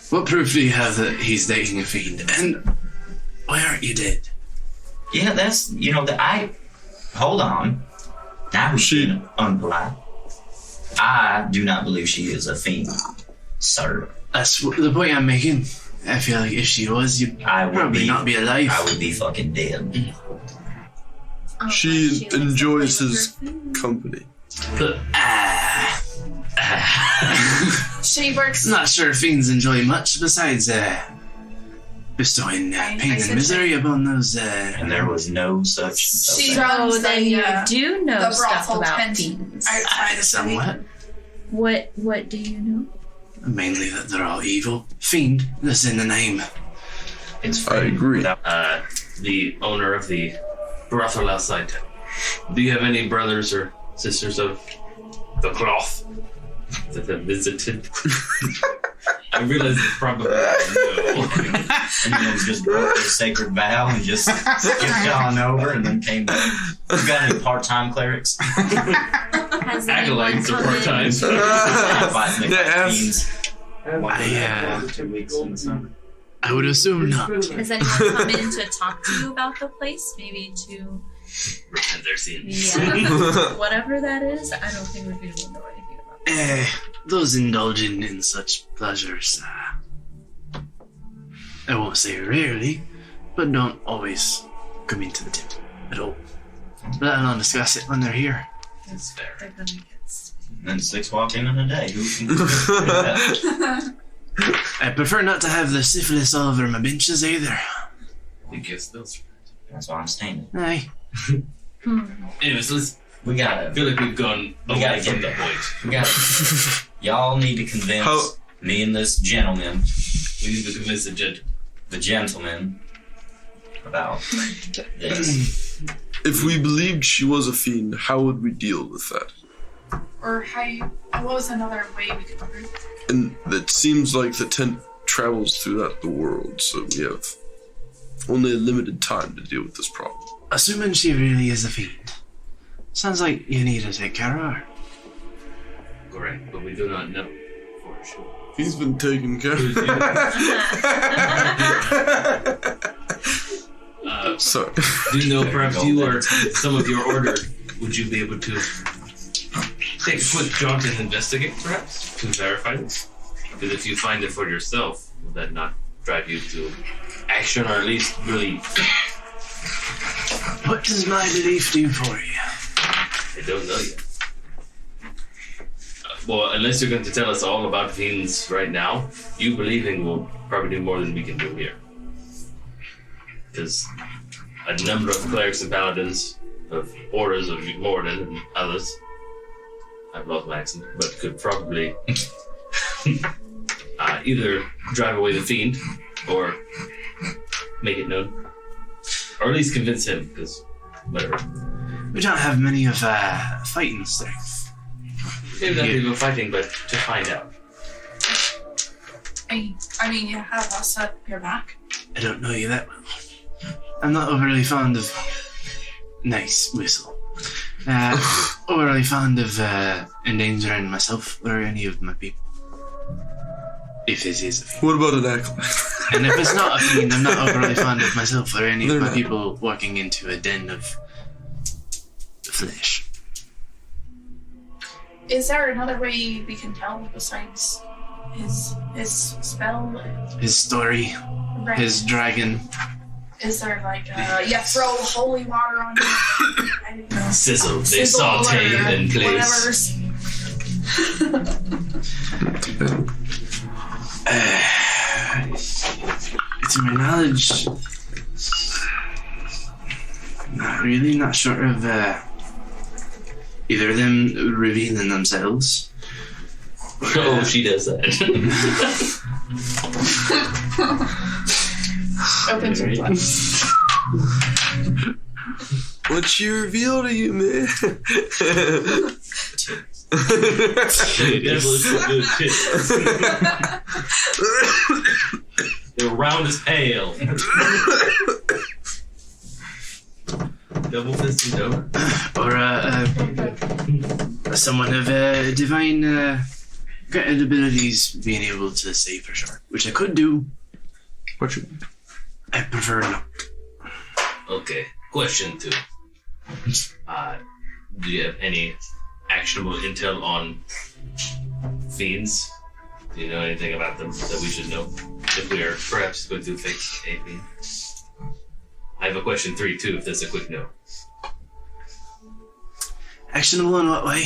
Speaker 2: What proof do you have that he's dating a fiend? And why aren't you dead?
Speaker 6: yeah, that's hold on. Now we're
Speaker 4: She-
Speaker 6: being unpolite. I do not believe she is a fiend, sir.
Speaker 2: That's the point I'm making. I feel like if she was, you'd
Speaker 6: I would
Speaker 2: probably
Speaker 6: be.
Speaker 2: not be alive.
Speaker 6: I would be fucking dead.
Speaker 4: She enjoys his company.
Speaker 5: She works.
Speaker 2: Not sure fiends enjoy much besides bestowing pain
Speaker 5: I
Speaker 2: and
Speaker 5: said
Speaker 2: misery upon those.
Speaker 6: And there was no such.
Speaker 5: She
Speaker 8: So
Speaker 5: runs
Speaker 8: then
Speaker 5: the,
Speaker 8: you do know
Speaker 5: the
Speaker 8: stuff
Speaker 5: brothel
Speaker 8: about
Speaker 5: tent
Speaker 8: fiends.
Speaker 5: outside the city.
Speaker 2: somewhat.
Speaker 8: What do you know?
Speaker 2: Mainly that they're all evil. Fiend, that's in the name.
Speaker 6: It's
Speaker 4: I agree.
Speaker 7: The owner of the brothel outside town. Do you have any brothers or sisters of the cloth that have visited? I realize it's probably no.
Speaker 6: And then just broke their sacred vow and just skipped on over and then came back. You got any part-time clerics?
Speaker 8: Has anyone
Speaker 7: Acolytes are
Speaker 8: come
Speaker 7: part-time.
Speaker 8: in?
Speaker 6: Fighting the
Speaker 4: Yes.
Speaker 6: fiends.
Speaker 2: I
Speaker 6: 2 weeks in the summer.
Speaker 2: I would assume not.
Speaker 8: Has anyone come in to talk to you about the place? Maybe to
Speaker 7: Repent their sins.
Speaker 8: whatever that is. I don't think we'd be able to know anything about that.
Speaker 2: Those indulging in such pleasures, I won't say rarely, but don't always come into the temple at all. But I'll discuss it when they're here.
Speaker 7: That's fair.
Speaker 8: They're gonna get
Speaker 6: And 6 walk in a day. Who can do that?
Speaker 2: I prefer not to have the syphilis all over my benches either.
Speaker 7: It gets those.
Speaker 6: That's why I'm standing.
Speaker 2: Aye.
Speaker 7: Anyways, let's.
Speaker 6: We
Speaker 7: I
Speaker 6: gotta.
Speaker 7: feel like we've gone
Speaker 6: We
Speaker 7: away
Speaker 6: gotta
Speaker 7: from
Speaker 6: get
Speaker 7: the point.
Speaker 6: We gotta. Y'all need to convince
Speaker 4: How-
Speaker 6: me and this gentleman,
Speaker 7: We need to convince
Speaker 6: the gentleman, about this.
Speaker 4: If we believed she was a fiend, how would we deal with that?
Speaker 5: Or what was another way we could prove?
Speaker 4: And it seems like the tent travels throughout the world, so we have only a limited time to deal with this problem.
Speaker 2: Assuming she really is a fiend. Sounds like you need to take care of her.
Speaker 7: Correct, but we do not know for sure.
Speaker 4: He's been taken care
Speaker 7: Who's
Speaker 4: of.
Speaker 7: you?
Speaker 4: Sorry.
Speaker 7: Do you know
Speaker 6: There
Speaker 7: perhaps
Speaker 6: you
Speaker 7: you
Speaker 6: go,
Speaker 7: or some of your order, would you be able to take a quick jaunt and investigate perhaps to verify this? Because if you find it for yourself, will that not drive you to action or at least really?
Speaker 2: What does my belief do for you?
Speaker 7: I don't know yet. Well, unless you're going to tell us all about fiends right now, you believing will probably do more than we can do here. Because a number of clerics and paladins of orders of Morden and others, I've lost my accent, but could probably either drive away the fiend or make it known. Or at least convince him, because whatever.
Speaker 2: We don't have many of fighting strength.
Speaker 7: Maybe not even fighting, but to find out.
Speaker 5: I mean, you have us at your back.
Speaker 2: I don't know you that well. I'm not overly fond of nice whistle. Overly fond of endangering myself or any of my people. If it is a fiend.
Speaker 4: What about an acolyte?
Speaker 2: And if it's not a fiend, I'm not overly fond of myself or any
Speaker 4: They're
Speaker 2: of my
Speaker 4: not.
Speaker 2: people walking into a den of flesh.
Speaker 5: Is there another way we can tell besides his spell?
Speaker 2: His story,
Speaker 5: Right.
Speaker 2: his dragon.
Speaker 5: Is there like you throw holy water on it? I don't know.
Speaker 7: Sizzle, they
Speaker 5: Sizzle
Speaker 7: saute
Speaker 5: or
Speaker 7: in place.
Speaker 2: To my knowledge, not really, not sure of either of them revealing themselves.
Speaker 7: Oh, she does that.
Speaker 5: Open some flaps.
Speaker 4: What'd she reveal to you, man?
Speaker 7: They're round as pale. Double fisted over.
Speaker 2: Or someone of divine granted abilities being able to say for sure, which I could do.
Speaker 3: What you
Speaker 2: I prefer not.
Speaker 7: Okay, question 2. Do you have any actionable intel on fiends? Do you know anything about them that we should know? If we are perhaps going to fix a fiend? I have a question 3 too, if that's a quick no.
Speaker 2: Actionable in what way?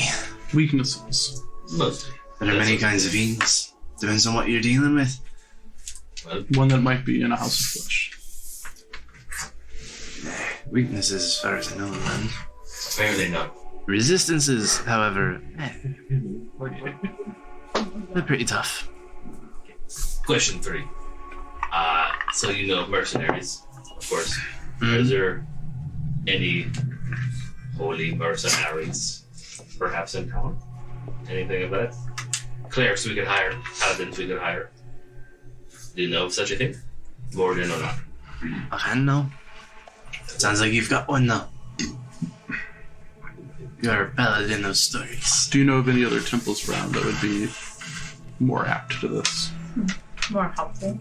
Speaker 3: weaknesses?
Speaker 7: Mostly.
Speaker 2: There are many kinds of fiends. Depends on what you're dealing with.
Speaker 7: Well,
Speaker 3: One that might be in a house of flesh.
Speaker 2: Weaknesses, as far as I know, none.
Speaker 7: apparently not.
Speaker 2: Resistances, however, they're pretty tough.
Speaker 7: Question 3. So you know mercenaries, of course. Is there any holy mercenaries perhaps in town? Anything of that? Clerics we could hire, paladins we could hire. Do you know of such a thing? Morden or not?
Speaker 2: Offhand, no. Sounds like you've got one, though. You're a paladin of stories.
Speaker 3: Do you know of any other temples around that would be more apt to this?
Speaker 8: More helpful.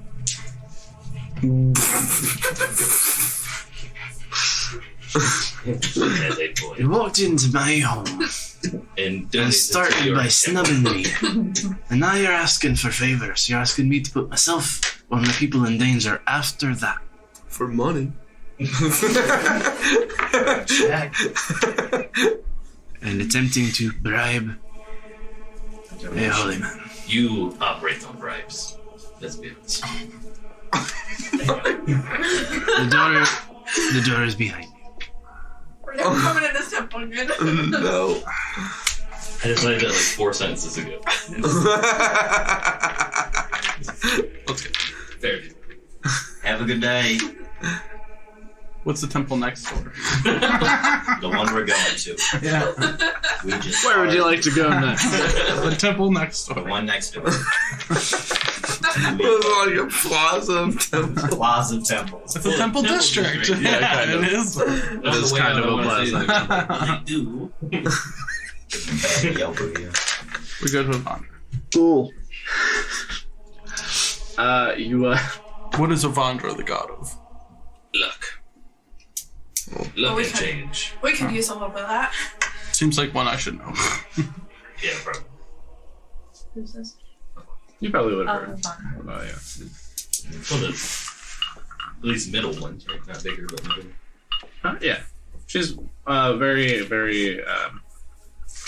Speaker 7: As a boy.
Speaker 2: You walked into my home
Speaker 7: And
Speaker 2: and started by snubbing me. And now you're asking for favors. You're asking me to put myself or my people in danger after that.
Speaker 4: For money.
Speaker 2: Check. And attempting to bribe a holy man.
Speaker 7: You operate on bribes. Let's be honest.
Speaker 2: The door is behind you.
Speaker 5: We're never coming in this temple again.
Speaker 4: No.
Speaker 7: I decided that like 4 sentences ago.
Speaker 2: Let's go.
Speaker 7: Fair.
Speaker 6: Have a good day.
Speaker 3: What's the temple next door?
Speaker 6: The one we're going to.
Speaker 3: Yeah.
Speaker 6: We just
Speaker 2: Where would you like to go next?
Speaker 3: The temple next
Speaker 6: The
Speaker 3: door.
Speaker 6: one next door.
Speaker 4: It was like a plaza of temple.
Speaker 6: Plaza temples.
Speaker 3: It's a temple district.
Speaker 2: Yeah, kind of.
Speaker 3: It is.
Speaker 2: It is kind of a plaza.
Speaker 7: They do.
Speaker 6: Bad Yelp review.
Speaker 3: We go to Avandra.
Speaker 2: Cool. You
Speaker 3: What is Avandra the god of?
Speaker 7: Luck.
Speaker 5: Well,
Speaker 7: Luck
Speaker 5: we
Speaker 7: and
Speaker 5: could-
Speaker 7: change.
Speaker 5: We could use a little bit of that.
Speaker 3: Seems like one I should know.
Speaker 7: Yeah, probably.
Speaker 8: Who's this?
Speaker 2: you probably would have
Speaker 8: Oh,
Speaker 2: heard.
Speaker 8: Avandra.
Speaker 2: Oh yeah.
Speaker 7: Well, the at least middle ones, right? Not bigger, but middle.
Speaker 2: Yeah. She's very, very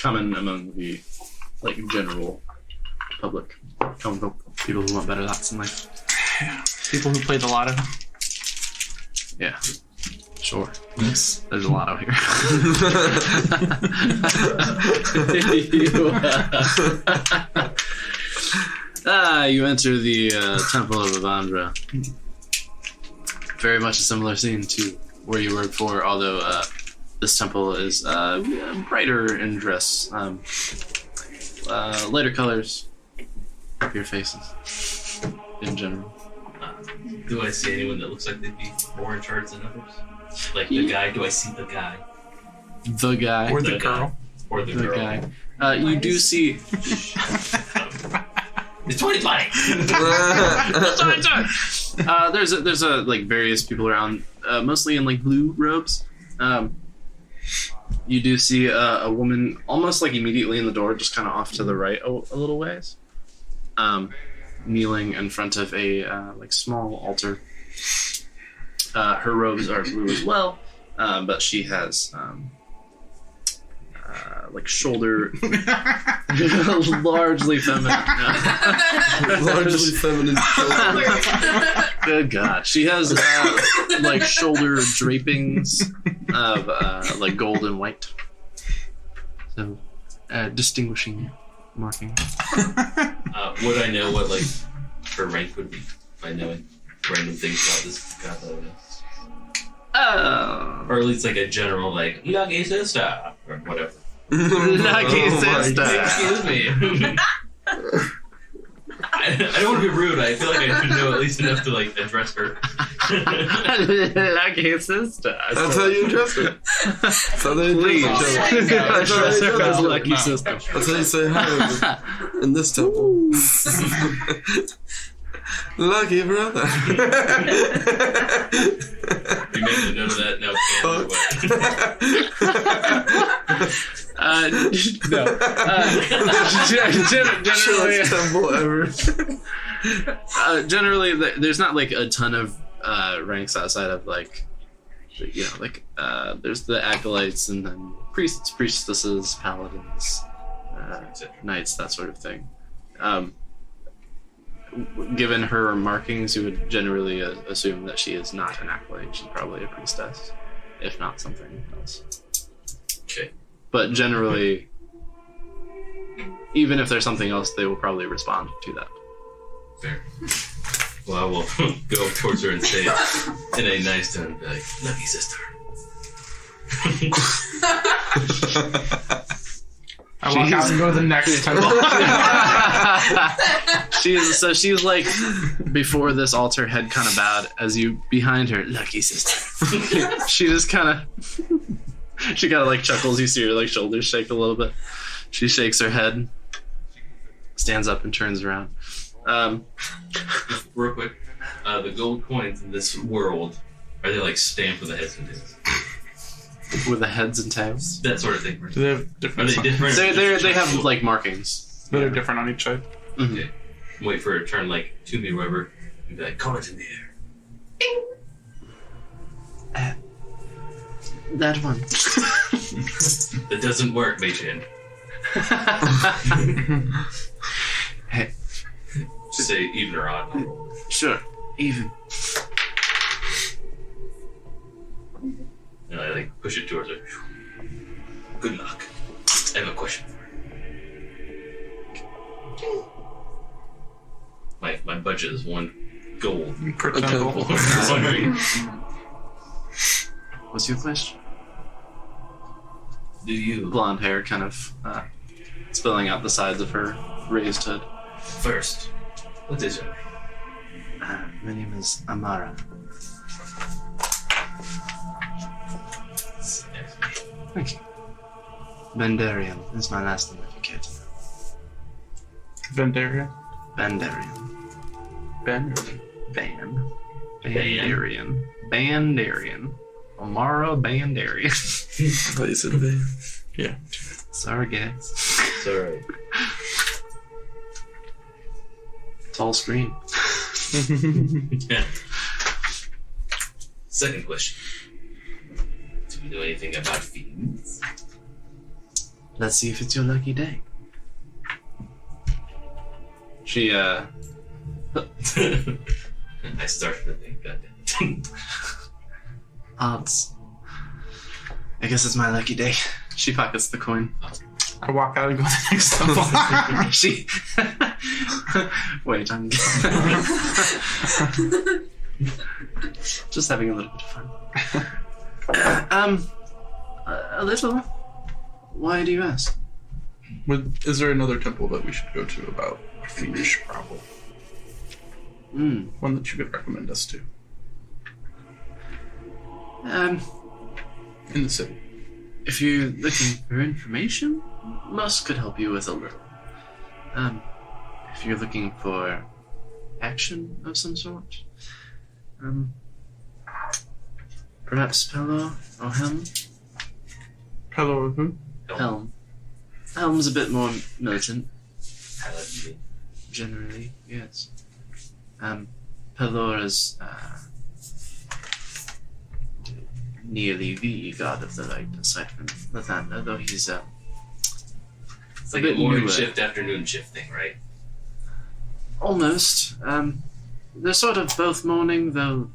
Speaker 2: common among the general public. Common folk, people who want better lots in life.
Speaker 3: People who play the lotto.
Speaker 2: Yeah. Sure. Yes. There's a lot out here. You enter the Temple of Avandra. Very much a similar scene to where you were before, although this temple is brighter in dress. Lighter colors. Your faces. In general.
Speaker 7: Do I see anyone that looks like they'd be more in charge than others? Like the guy? Do I see the guy?
Speaker 2: The guy.
Speaker 3: Or the
Speaker 7: The
Speaker 3: girl.
Speaker 7: Or the
Speaker 2: The
Speaker 7: girl?
Speaker 2: guy. You do see.
Speaker 7: It's 2020!
Speaker 2: There's various people around, mostly in blue robes. You do see a woman almost immediately in the door, just kind of off to the right a little ways, kneeling in front of a small altar. Her robes are blue as well, but she has shoulder largely feminine.
Speaker 4: Largely feminine children.
Speaker 2: Good God, she has shoulder drapings of gold and white, so distinguishing marking.
Speaker 7: Would I know what her rank would be by knowing random things about this god that I know? Or at least a general lucky sister or whatever.
Speaker 2: Lucky sister.
Speaker 7: Excuse me. I don't want to be rude. I feel like I should know at least enough to address her.
Speaker 2: Lucky sister.
Speaker 4: That's how you address her. That's how they address each other. That's how
Speaker 2: Address
Speaker 4: they
Speaker 2: her as
Speaker 4: address
Speaker 2: lucky
Speaker 3: No.
Speaker 2: sister.
Speaker 4: That's how you say hi in this temple. Lucky brother.
Speaker 7: You made a note of that now.
Speaker 2: No. Generally,
Speaker 4: Chillest temple ever.
Speaker 2: generally, there's not a ton of ranks outside of there's the acolytes and then priests, priestesses, paladins, knights, that sort of thing. Given her markings, you would generally assume that she is not an acolyte. She's probably a priestess, if not something else.
Speaker 7: Okay.
Speaker 2: But generally, even if there's something else, they will probably respond to that.
Speaker 7: Fair. Well, I will go up towards her and say it in a nice tone, be like, lucky sister.
Speaker 3: I walk out and go to the next temple.
Speaker 2: She's before this altar, head kind of bowed, as you behind her, lucky sister. She just kind of chuckles. You see her shoulders shake a little bit. She shakes her head, stands up and turns around.
Speaker 7: Just real quick, the gold coins in this world, are they stamped with the heads and tails?
Speaker 2: With the heads and tails.
Speaker 7: That sort of thing.
Speaker 3: Do they have
Speaker 7: Are
Speaker 3: different
Speaker 7: they different?
Speaker 2: They have markings.
Speaker 3: that are different on each side?
Speaker 2: Mhm.
Speaker 7: Okay. Wait for her to turn to me or whatever, and be like, comment in the air.
Speaker 2: That one.
Speaker 7: That doesn't work, Mage-Hand.
Speaker 2: Hey,
Speaker 7: Say even or odd.
Speaker 2: sure, even.
Speaker 7: And I like push it towards her. Good luck. I have a question for you. My budget is 1 gold.
Speaker 3: Per
Speaker 4: Okay.
Speaker 3: temple.
Speaker 7: I was wondering,
Speaker 2: What's your question?
Speaker 7: do you
Speaker 2: Blonde hair kind of spilling out the sides of her raised hood.
Speaker 7: first? What is your name?
Speaker 2: My name is Amara. Thank you. Bendarian is my last name if you care to know.
Speaker 3: Vendaria.
Speaker 2: Bendarian.
Speaker 3: Ben.
Speaker 2: Bandarian. Bandarian. Amara Bandarian.
Speaker 4: I thought you said they.
Speaker 3: Yeah.
Speaker 2: Sorry, guys.
Speaker 7: It's alright.
Speaker 2: Tall screen.
Speaker 7: Yeah. Second question. Do you know anything about fiends?
Speaker 2: Let's see if it's your lucky day. She,
Speaker 7: I started to think, goddamn.
Speaker 2: odds. I guess it's my lucky day. She pockets the coin.
Speaker 3: I walk out and go to the next temple.
Speaker 2: She. Wait, I'm. Just having a little bit of fun. A little. Why do you ask?
Speaker 3: Is there another temple that we should go to about a fiendish problem? One that you could recommend us to in the city.
Speaker 2: If you're looking for information, most could help you with a little. If you're looking for action of some sort, perhaps Pello or Helm?
Speaker 3: Hello, who?
Speaker 2: Helm. Helm's a bit more militant,
Speaker 7: Paladin.
Speaker 2: generally, yes. Pelor is nearly the god of the light, aside from Lathander, though he's
Speaker 7: It's like a morning shift, afternoon shift thing, right?
Speaker 2: almost. They're sort of both morning, though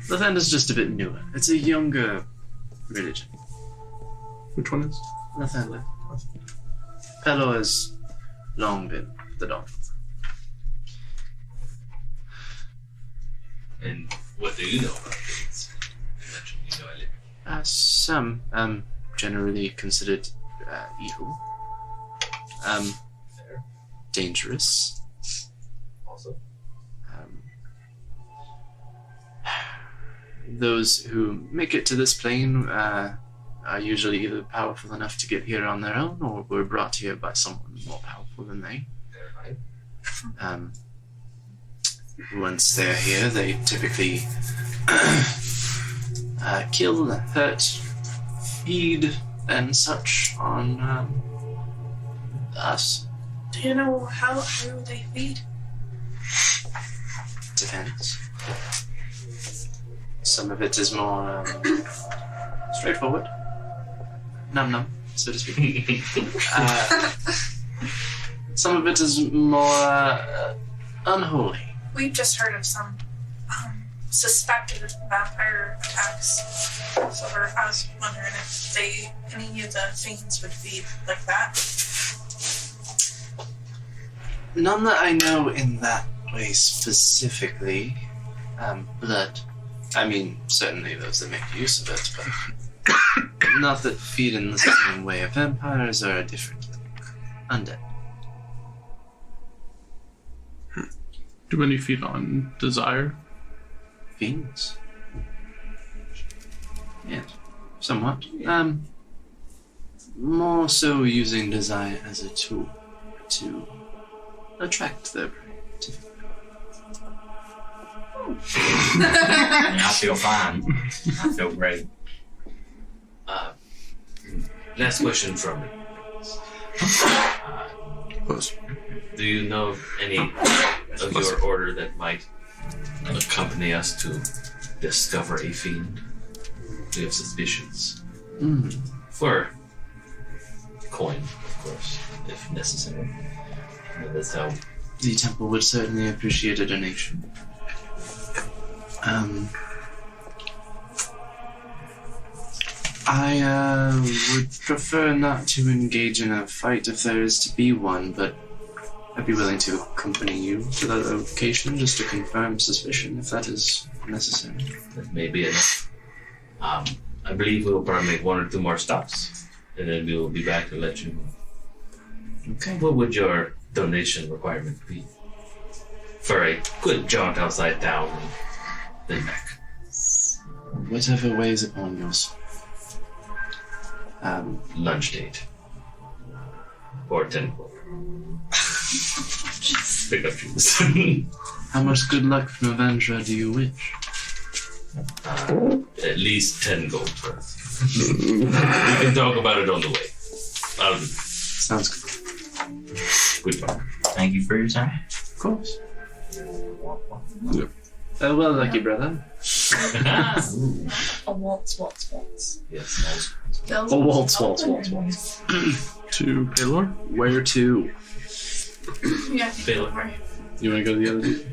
Speaker 2: Lathander's just a bit newer. It's a younger religion.
Speaker 3: Which one is?
Speaker 2: Lathander. Pelor has long been the dawn.
Speaker 7: And what do you know about fiends? You mentioned you know a little.
Speaker 2: Some generally considered evil,
Speaker 7: Fair.
Speaker 2: dangerous.
Speaker 7: Also.
Speaker 2: Those who make it to this plane are usually either powerful enough to get here on their own, or were brought here by someone more powerful than they.
Speaker 7: Fair, right?
Speaker 2: Once they're here, they typically kill, hurt, feed, and such on us.
Speaker 5: Do you know how they feed?
Speaker 2: Depends. Some of it is more straightforward. Num, so to speak. Some of it is more unholy.
Speaker 5: We've just heard of some suspected vampire attacks. So I was wondering if any of the fiends would feed like that.
Speaker 2: None that I know in that way specifically. Blood. I mean, certainly those that make use of it, but not that feed in the same way. Vampires are a different ilk. Undead.
Speaker 3: Do any feed on desire?
Speaker 2: Fiends. Yes, somewhat. More so using desire as a tool to attract their prey.
Speaker 6: I feel fine. I feel great.
Speaker 7: Last question from me.
Speaker 4: Was.
Speaker 7: Do you know of any of your order that might accompany us to discover a fiend? Do you have suspicions? For coin, of course, if necessary. But that's how.
Speaker 2: The temple would certainly appreciate a donation. I would prefer not to engage in a fight if there is to be one, but I'd be willing to accompany you to the location just to confirm suspicion if that is necessary.
Speaker 7: That may be enough. I believe we'll probably make 1 or 2 more stops, and then we will be back to let you know.
Speaker 2: Okay.
Speaker 7: What would your donation requirement be for a good jaunt outside town and then back?
Speaker 2: Whatever weighs upon yours.
Speaker 7: Lunch date. Or 10 gold. Pick up shoes.
Speaker 2: How much good luck from Avendra do you wish?
Speaker 7: At least 10 gold worth. We can talk about it on the way.
Speaker 2: Sounds good.
Speaker 7: Good luck.
Speaker 6: Thank you for your time.
Speaker 2: Of course. Well, lucky brother.
Speaker 5: A waltz, waltz, waltz.
Speaker 7: Yes.
Speaker 2: Oh, waltz.
Speaker 4: To Paylor?
Speaker 2: Where to?
Speaker 5: Yeah,
Speaker 7: Baylor.
Speaker 5: right.
Speaker 2: You want to go to the other dude?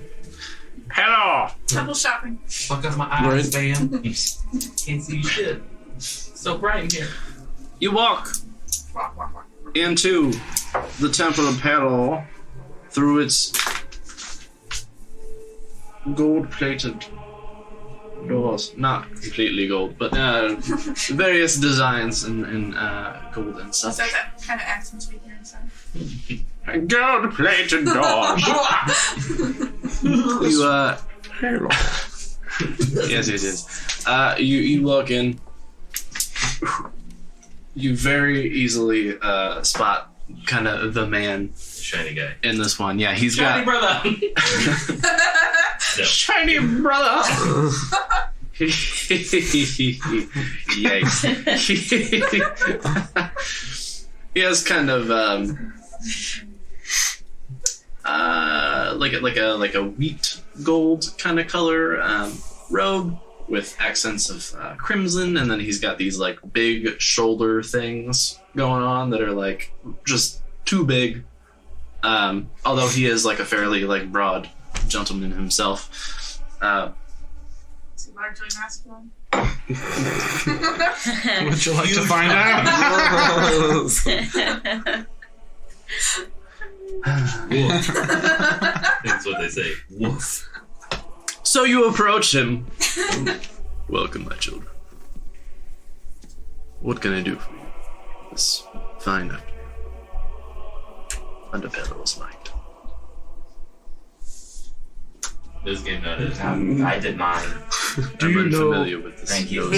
Speaker 2: Hello!
Speaker 5: Temple shopping.
Speaker 7: Fuck up my eyes, fam. Can't see shit. So bright in here.
Speaker 2: You walk
Speaker 5: Walk, walk, walk.
Speaker 2: into the Temple of Peril through its gold-plated doors. Not completely gold, but various designs in gold and
Speaker 5: Is
Speaker 2: such.
Speaker 5: that that kind of accent we hear inside?
Speaker 2: Gold-plated doors. You yes. You walk in. You very easily spot kind of the man
Speaker 7: Shiny guy.
Speaker 2: in this one. Yeah, he's
Speaker 7: Shiny
Speaker 2: got
Speaker 7: brother. No.
Speaker 2: shiny brother. Yikes. He has kind of like a wheat gold kind of color robe with accents of crimson, and then he's got these like big shoulder things going on that are like just too big. Although he is like a fairly like broad gentleman himself.
Speaker 5: Is he largely masculine?
Speaker 3: Would you like to find out?
Speaker 7: That's what they say. Woof.
Speaker 2: So you approach him. Welcome, my children. What can I do for you this fine afternoon? Under Peril's light.
Speaker 7: This game not is.
Speaker 6: I did mine.
Speaker 2: I'm
Speaker 3: you know-
Speaker 2: unfamiliar with this.
Speaker 6: Thank you.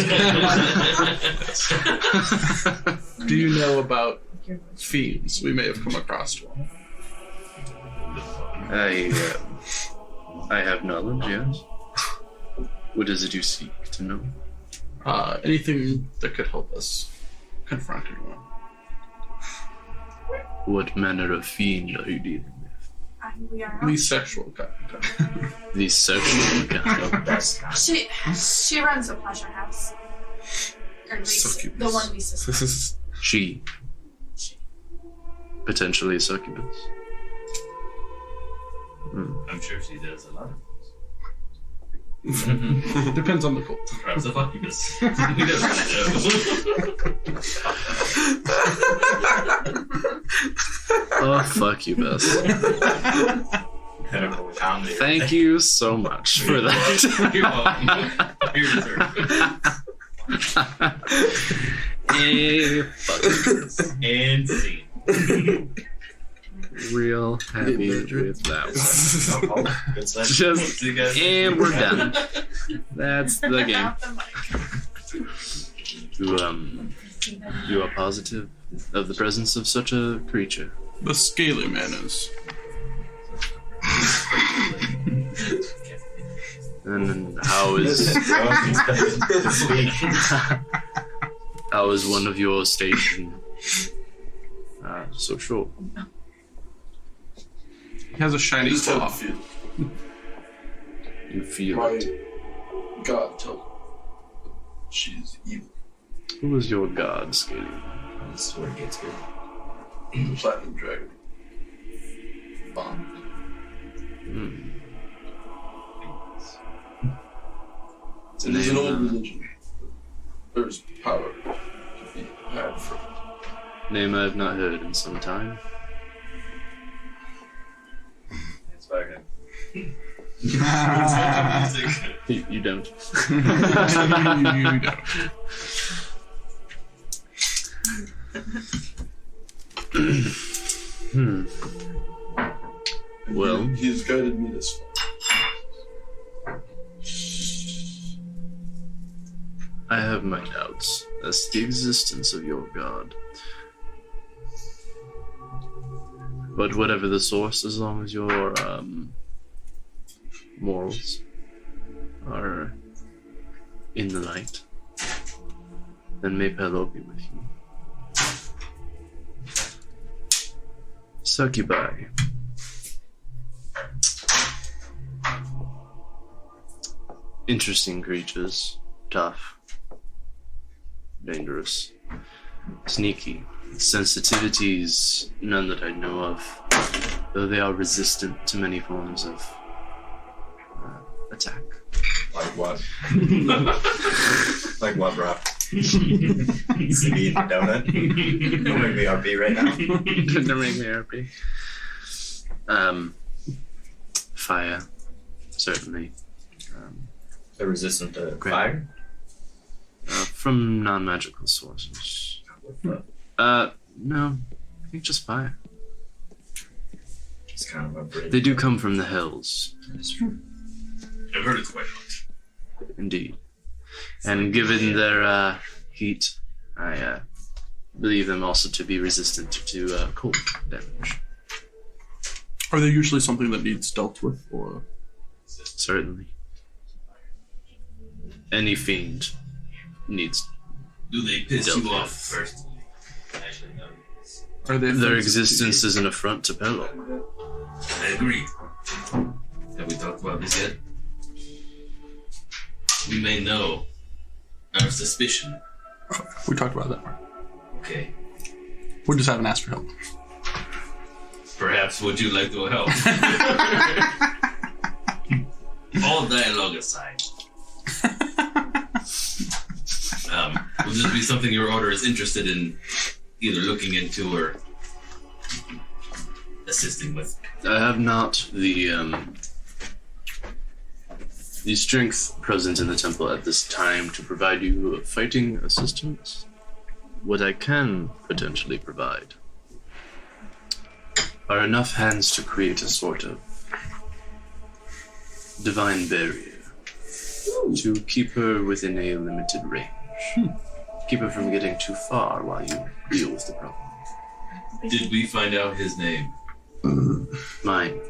Speaker 3: Do you know about fiends we may have come across one?
Speaker 2: I have knowledge, yes. What is it you seek to know?
Speaker 3: Anything that could help us confronting one.
Speaker 2: What manner of fiend are you dealing with?
Speaker 5: We are.
Speaker 3: The sexual kind.
Speaker 2: The sexual kind.
Speaker 5: She runs a pleasure house. Or at least
Speaker 4: Succubus.
Speaker 5: the one we suspect.
Speaker 2: She. Potentially a succubus.
Speaker 7: I'm sure she does a lot of
Speaker 3: Depends on the cult.
Speaker 7: perhaps a fuckubus. He doesn't know.
Speaker 2: Oh, fuck you, Bess.
Speaker 6: Medical comedy.
Speaker 2: Thank you so much for that.
Speaker 7: You're welcome. You're deserved.
Speaker 2: Fuck
Speaker 7: And scene.
Speaker 2: real happy with that one.
Speaker 6: Good stuff.
Speaker 2: Just
Speaker 7: See you guys.
Speaker 2: and we're done. That's the game.
Speaker 5: Not the mic.
Speaker 2: You are positive of the presence of such a creature.
Speaker 3: The scaly man is.
Speaker 2: And how is how is one of your station so short?
Speaker 3: He has a shiny
Speaker 4: Just have
Speaker 3: claw.
Speaker 4: a feel.
Speaker 2: You feel
Speaker 4: My
Speaker 2: it.
Speaker 4: God tells me she's evil.
Speaker 2: Who was your god, Scaly?
Speaker 7: This is where it gets good.
Speaker 4: The Platinum Dragon.
Speaker 7: Bomb.
Speaker 2: It's a
Speaker 4: It is an
Speaker 2: name,
Speaker 4: old religion. There's power to be had from it.
Speaker 2: name I have not heard in some time.
Speaker 7: It's back in.
Speaker 2: You don't. Well,
Speaker 4: He has guided me this far.
Speaker 2: I have my doubts as to the existence of your god. But whatever the source, as long as your morals are in the light, then may Pelo be with you. Succubi. Interesting creatures. Tough. Dangerous. Sneaky. Sensitivities, none that I know of, though they are resistant to many forms of attack.
Speaker 6: Like what? Like what, bro? You eating a donut? Don't make me RP right now.
Speaker 2: Don't make me RP. Fire, certainly.
Speaker 6: They're resistant to
Speaker 2: Great.
Speaker 6: fire?
Speaker 2: From non-magical sources. No, I think just fire.
Speaker 6: It's kind of a bridge.
Speaker 2: They do come from the hills,
Speaker 7: I've heard it's quite hot.
Speaker 2: indeed. And given their heat, I believe them also to be resistant to cold damage.
Speaker 3: Are they usually something that needs dealt with, or
Speaker 2: Certainly. Any fiend needs
Speaker 7: Do they piss
Speaker 2: Dealt
Speaker 7: you
Speaker 2: with.
Speaker 7: off first? Actually, no.
Speaker 3: are they
Speaker 2: their
Speaker 3: offensive to
Speaker 2: existence
Speaker 3: you?
Speaker 2: is an affront to Pelo.
Speaker 7: I agree. Have we talked about this yet? We may know our suspicion.
Speaker 3: We talked about that.
Speaker 7: Okay.
Speaker 3: We just haven't asked for help.
Speaker 7: Perhaps would you like to help? All dialogue aside. Would this be something your order is interested in either looking into or assisting with?
Speaker 2: I have not the strength present in the temple at this time to provide you fighting assistance. What I can potentially provide are enough hands to create a sort of divine barrier to keep her within a limited range. Keep her from getting too far while you deal with the problem.
Speaker 7: Did we find out his name?
Speaker 2: Mine.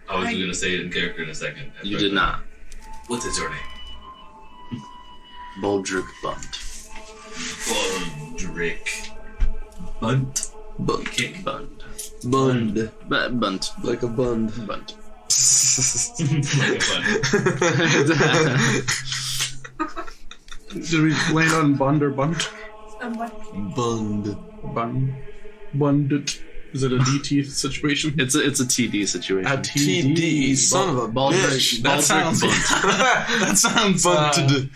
Speaker 7: I was going to say it in character in a second.
Speaker 2: You did not.
Speaker 7: What is your name?
Speaker 2: Baldric Bunt.
Speaker 7: Baldric. Bunt?
Speaker 4: Bund.
Speaker 7: Kick.
Speaker 2: Bund.
Speaker 4: Bund.
Speaker 2: Bunt.
Speaker 4: Like a bund.
Speaker 2: Bunt.
Speaker 7: Like a bun.
Speaker 3: Did we land on Bund or Bunt?
Speaker 4: Bund.
Speaker 3: Bun. Bunded. Is it a DT situation?
Speaker 2: It's a TD situation.
Speaker 3: A
Speaker 4: TD, son of a bitch.
Speaker 3: That sounds. That sounds.
Speaker 4: Bunted.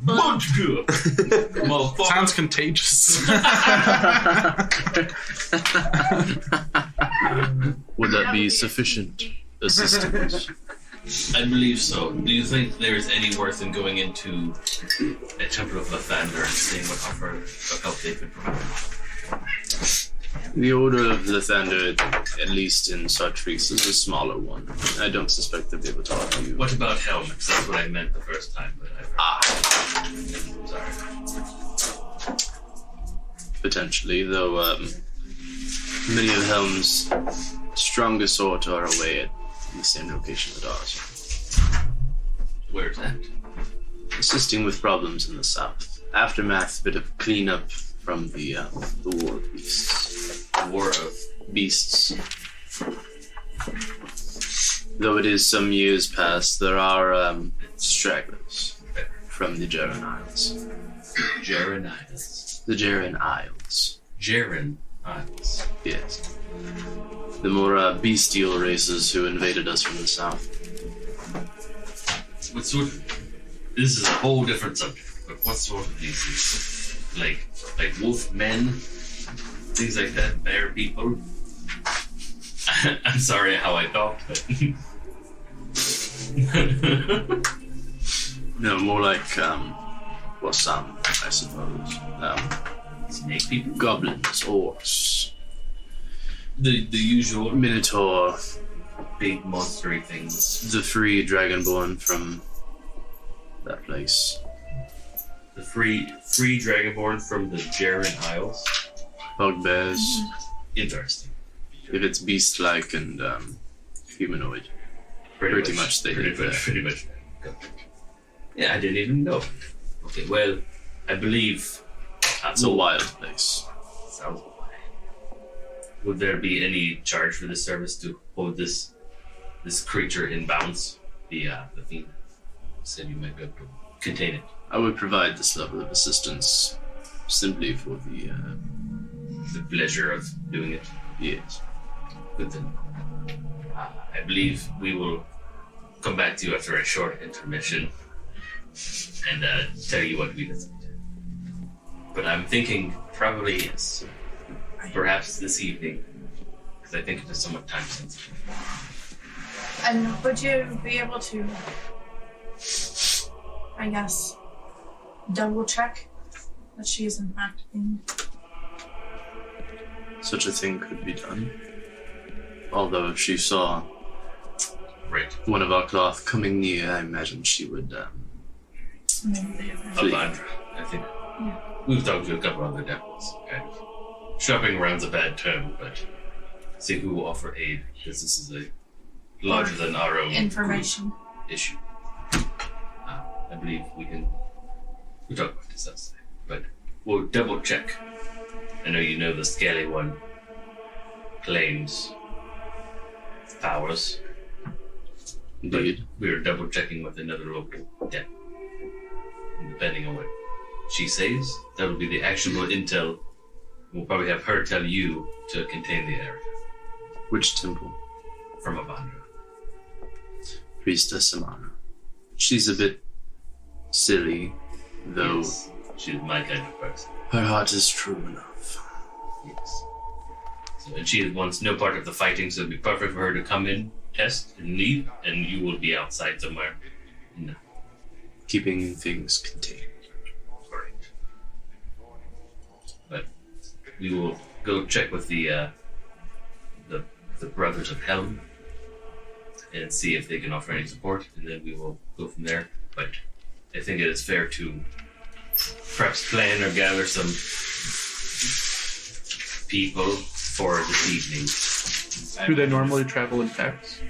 Speaker 7: Bunt. Motherfucker.
Speaker 3: Sounds contagious.
Speaker 2: Would that be sufficient assistance?
Speaker 7: I believe so. Do you think there is any worth in going into a Temple of Lathander and seeing what offer of help they could provide?
Speaker 2: The Order of Lathander, at least in Sartreuse, is a smaller one. I don't suspect they'll be able to offer you.
Speaker 7: What about helmets? That's what I meant the first time. But Sorry.
Speaker 2: Potentially, though many of Helm's strongest swords are away at the same location that ours.
Speaker 7: Where's that?
Speaker 2: Assisting with problems in the south. Aftermath, bit of cleanup from the War of Beasts.
Speaker 7: War of
Speaker 2: Beasts. Though it is some years past, there are stragglers from the Jarran Isles.
Speaker 7: Jaren Isles.
Speaker 2: The Jaren Isles.
Speaker 7: Jaren Isles.
Speaker 2: Yes. The more bestial races who invaded us from the south.
Speaker 7: What sort of... This is a whole different subject, but what sort of beasts? Like wolf men? Things like that? Bear people? I'm sorry how I talked, but...
Speaker 2: No, more like, well, some, I suppose.
Speaker 7: Snake people?
Speaker 2: Goblins, orcs,
Speaker 7: The usual
Speaker 2: minotaur,
Speaker 7: big monstery things.
Speaker 2: the free dragonborn from that place.
Speaker 7: The free dragonborn from the Jaren Isles.
Speaker 2: Bugbears,
Speaker 7: Interesting.
Speaker 2: if it's beast-like and humanoid. Pretty much they live there.
Speaker 7: Pretty much. Yeah, I didn't even know. Okay, well, I believe
Speaker 2: It's a wild place.
Speaker 7: sounds wild. Would there be any charge for this service to hold this creature in bounds? The fiend said you might be able to contain it.
Speaker 2: I would provide this level of assistance simply for the,
Speaker 7: The pleasure of doing it.
Speaker 2: yes.
Speaker 7: Good then. I believe we will come back to you after a short intermission and tell you what we decide. But I'm thinking probably yes. Perhaps this evening, because I think it is somewhat time sensitive.
Speaker 5: And would you be able to, I guess, double check that she is in fact in?
Speaker 2: Such a thing could be done. Although if she saw
Speaker 7: Right.
Speaker 2: one of our cloth coming near, I imagine she would,
Speaker 5: Maybe they have.
Speaker 2: Flee.
Speaker 7: Avandra, I think. We've talked to a couple other devils. Kind of. Shopping around's a bad term, but see who will offer aid, because this is a larger than our own
Speaker 5: Information.
Speaker 7: group issue. I believe we talk about this outside, but we'll double check. I know you know the scaly one claims powers.
Speaker 2: indeed.
Speaker 7: We are double checking with another local devil. And depending on what she says, that will be the actionable intel. We'll probably have her tell you to contain the area
Speaker 2: Which temple?
Speaker 7: from Avandra.
Speaker 2: Priestess Samara. She's a bit silly, though
Speaker 7: Yes, she's my kind of person.
Speaker 2: her heart is true enough.
Speaker 7: Yes. So, and she wants no part of the fighting, so it'd be perfect for her to come in, test, and leave, and you will be outside somewhere. No.
Speaker 2: Keeping things contained.
Speaker 7: Correct. But we will go check with the Brothers of Helm and see if they can offer any support, and then we will go from there. But I think it is fair to perhaps plan or gather some people for this evening.
Speaker 3: Do they normally travel in packs?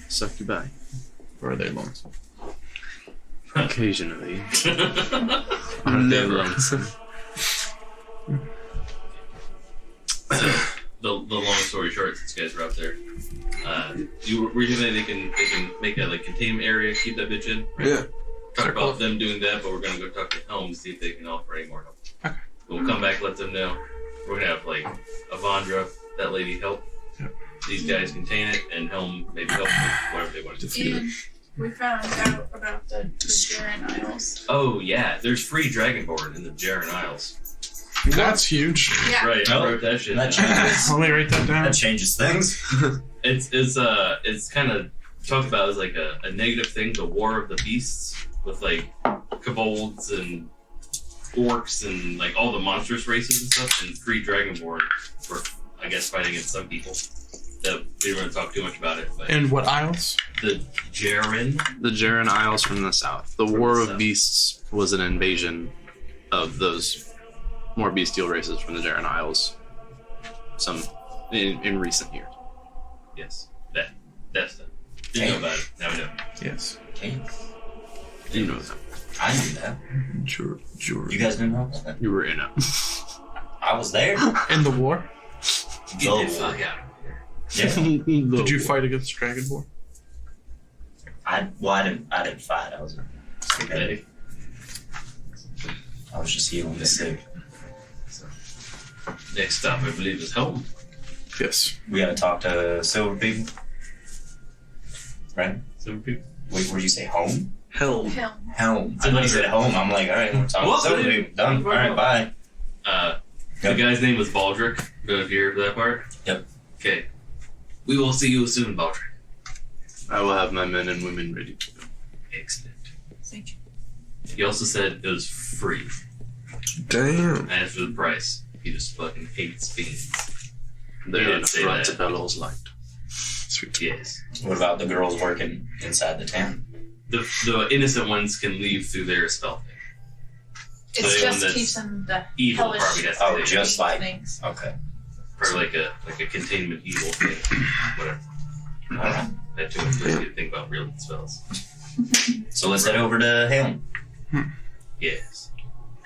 Speaker 2: Succubi.
Speaker 3: Or are they lonesome?
Speaker 2: Occasionally. Aren't they
Speaker 4: Never.
Speaker 2: lonesome?
Speaker 7: The long story short, since you guys were out there, you were you saying they can make a containment area, keep that bitch in. Right?
Speaker 4: Yeah.
Speaker 7: Talk about them doing that, but we're gonna go talk to Helm, see if they can offer any more help. Okay. We'll come back, let them know. We're gonna have Avandra, that lady help.
Speaker 3: Yep.
Speaker 7: These guys contain it, and Helm maybe help with whatever they want to do.
Speaker 5: And we found out about the Jaren Isles.
Speaker 7: Oh yeah, there's free Dragonborn in the Jaren Isles.
Speaker 3: That's huge.
Speaker 5: Yeah.
Speaker 7: Right, I wrote that shit
Speaker 6: That
Speaker 7: down.
Speaker 6: changes.
Speaker 3: Let me write that down.
Speaker 6: That changes things.
Speaker 7: It's kind of talked about as like a negative thing, the War of the Beasts, with kobolds and orcs and all the monstrous races and stuff, and free Dragonborn for I guess fighting against some people. That we don't want to talk too much about it, but
Speaker 3: And what isles?
Speaker 7: the Jaren.
Speaker 2: The Jaren Isles from the south. The
Speaker 7: From
Speaker 2: War
Speaker 7: the
Speaker 2: of
Speaker 7: south.
Speaker 2: Beasts was an invasion of those more bestial races from the Jaren Isles. Some in recent years.
Speaker 7: Yes, that's that. Didn't know about it. Now we know.
Speaker 3: Yes.
Speaker 6: Okay.
Speaker 2: You know that.
Speaker 6: I knew that.
Speaker 4: Sure.
Speaker 6: You guys didn't know about that?
Speaker 2: You were in it.
Speaker 6: I was there.
Speaker 3: In the war?
Speaker 7: Get
Speaker 6: Oh.
Speaker 7: the fuck out of here.
Speaker 6: Yeah.
Speaker 3: Did you fight against Dragonborn?
Speaker 6: I didn't fight. I was a spaghetti. I was just healing the sick.
Speaker 7: Next stop, I believe, is home.
Speaker 4: Yes.
Speaker 6: We gotta talk to silver people. Right?
Speaker 7: Some people.
Speaker 6: Wait, where'd you say home?
Speaker 4: Helm.
Speaker 5: Him.
Speaker 6: Helm. I thought you said home. I'm like, alright, we're talking to silver people. Done. Alright, bye.
Speaker 7: The guy's name was Baldric. Don't hear that part?
Speaker 6: Yep.
Speaker 7: Okay. We will see you soon, Baldric.
Speaker 2: I will have my men and women ready to go.
Speaker 7: Excellent.
Speaker 5: Thank you.
Speaker 7: He also said it was free.
Speaker 4: Damn.
Speaker 7: As for the price, he just fucking hates fiends.
Speaker 2: They're
Speaker 7: didn't
Speaker 2: in
Speaker 7: say
Speaker 2: front
Speaker 7: that.
Speaker 2: of Bellows light.
Speaker 4: Sweet.
Speaker 7: Yes.
Speaker 6: What about the girls working inside the town?
Speaker 7: The innocent ones can leave through their spell thing.
Speaker 5: It's
Speaker 7: the one
Speaker 5: just
Speaker 7: that's
Speaker 5: keeps in the
Speaker 7: Evil
Speaker 5: hellish
Speaker 7: probably has to
Speaker 6: Oh,
Speaker 7: take
Speaker 6: just like
Speaker 5: things.
Speaker 6: okay.
Speaker 7: or like a containment evil thing. Whatever.
Speaker 6: All right.
Speaker 7: That too much to think about real spells.
Speaker 6: So let's head over to Helm.
Speaker 7: Yes.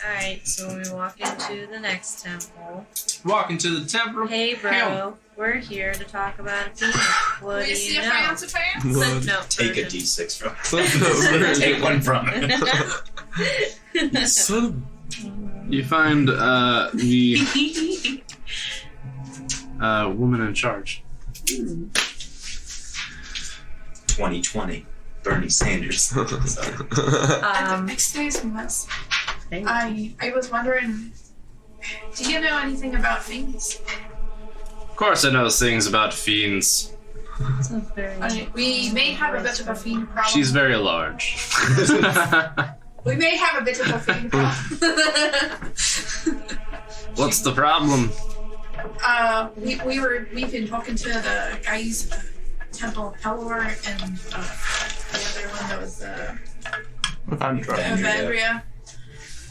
Speaker 8: Alright, so we walk into the next temple.
Speaker 3: Walk into the temple.
Speaker 8: Hey, bro,
Speaker 3: Hell.
Speaker 8: we're here to talk about a phoenix. What do
Speaker 5: We see
Speaker 8: you
Speaker 5: a
Speaker 8: know?
Speaker 5: fancy fan?
Speaker 8: Footnote
Speaker 6: Take a
Speaker 8: version.
Speaker 6: D6 from.
Speaker 4: Son
Speaker 6: Take one from it.
Speaker 2: You find the woman in charge.
Speaker 6: 2020. Bernie Sanders. Sorry.
Speaker 5: Excuse me, miss.
Speaker 8: Thank
Speaker 5: I was wondering, do you know anything about things?
Speaker 2: Of course, I know things about fiends.
Speaker 8: That's a very
Speaker 5: We may have a bit of a fiend problem.
Speaker 2: She's very large.
Speaker 5: We may have a bit of a fiend problem.
Speaker 2: What's the problem?
Speaker 5: We've been talking to the guys at Temple of Pelor and the other one that was Evandria,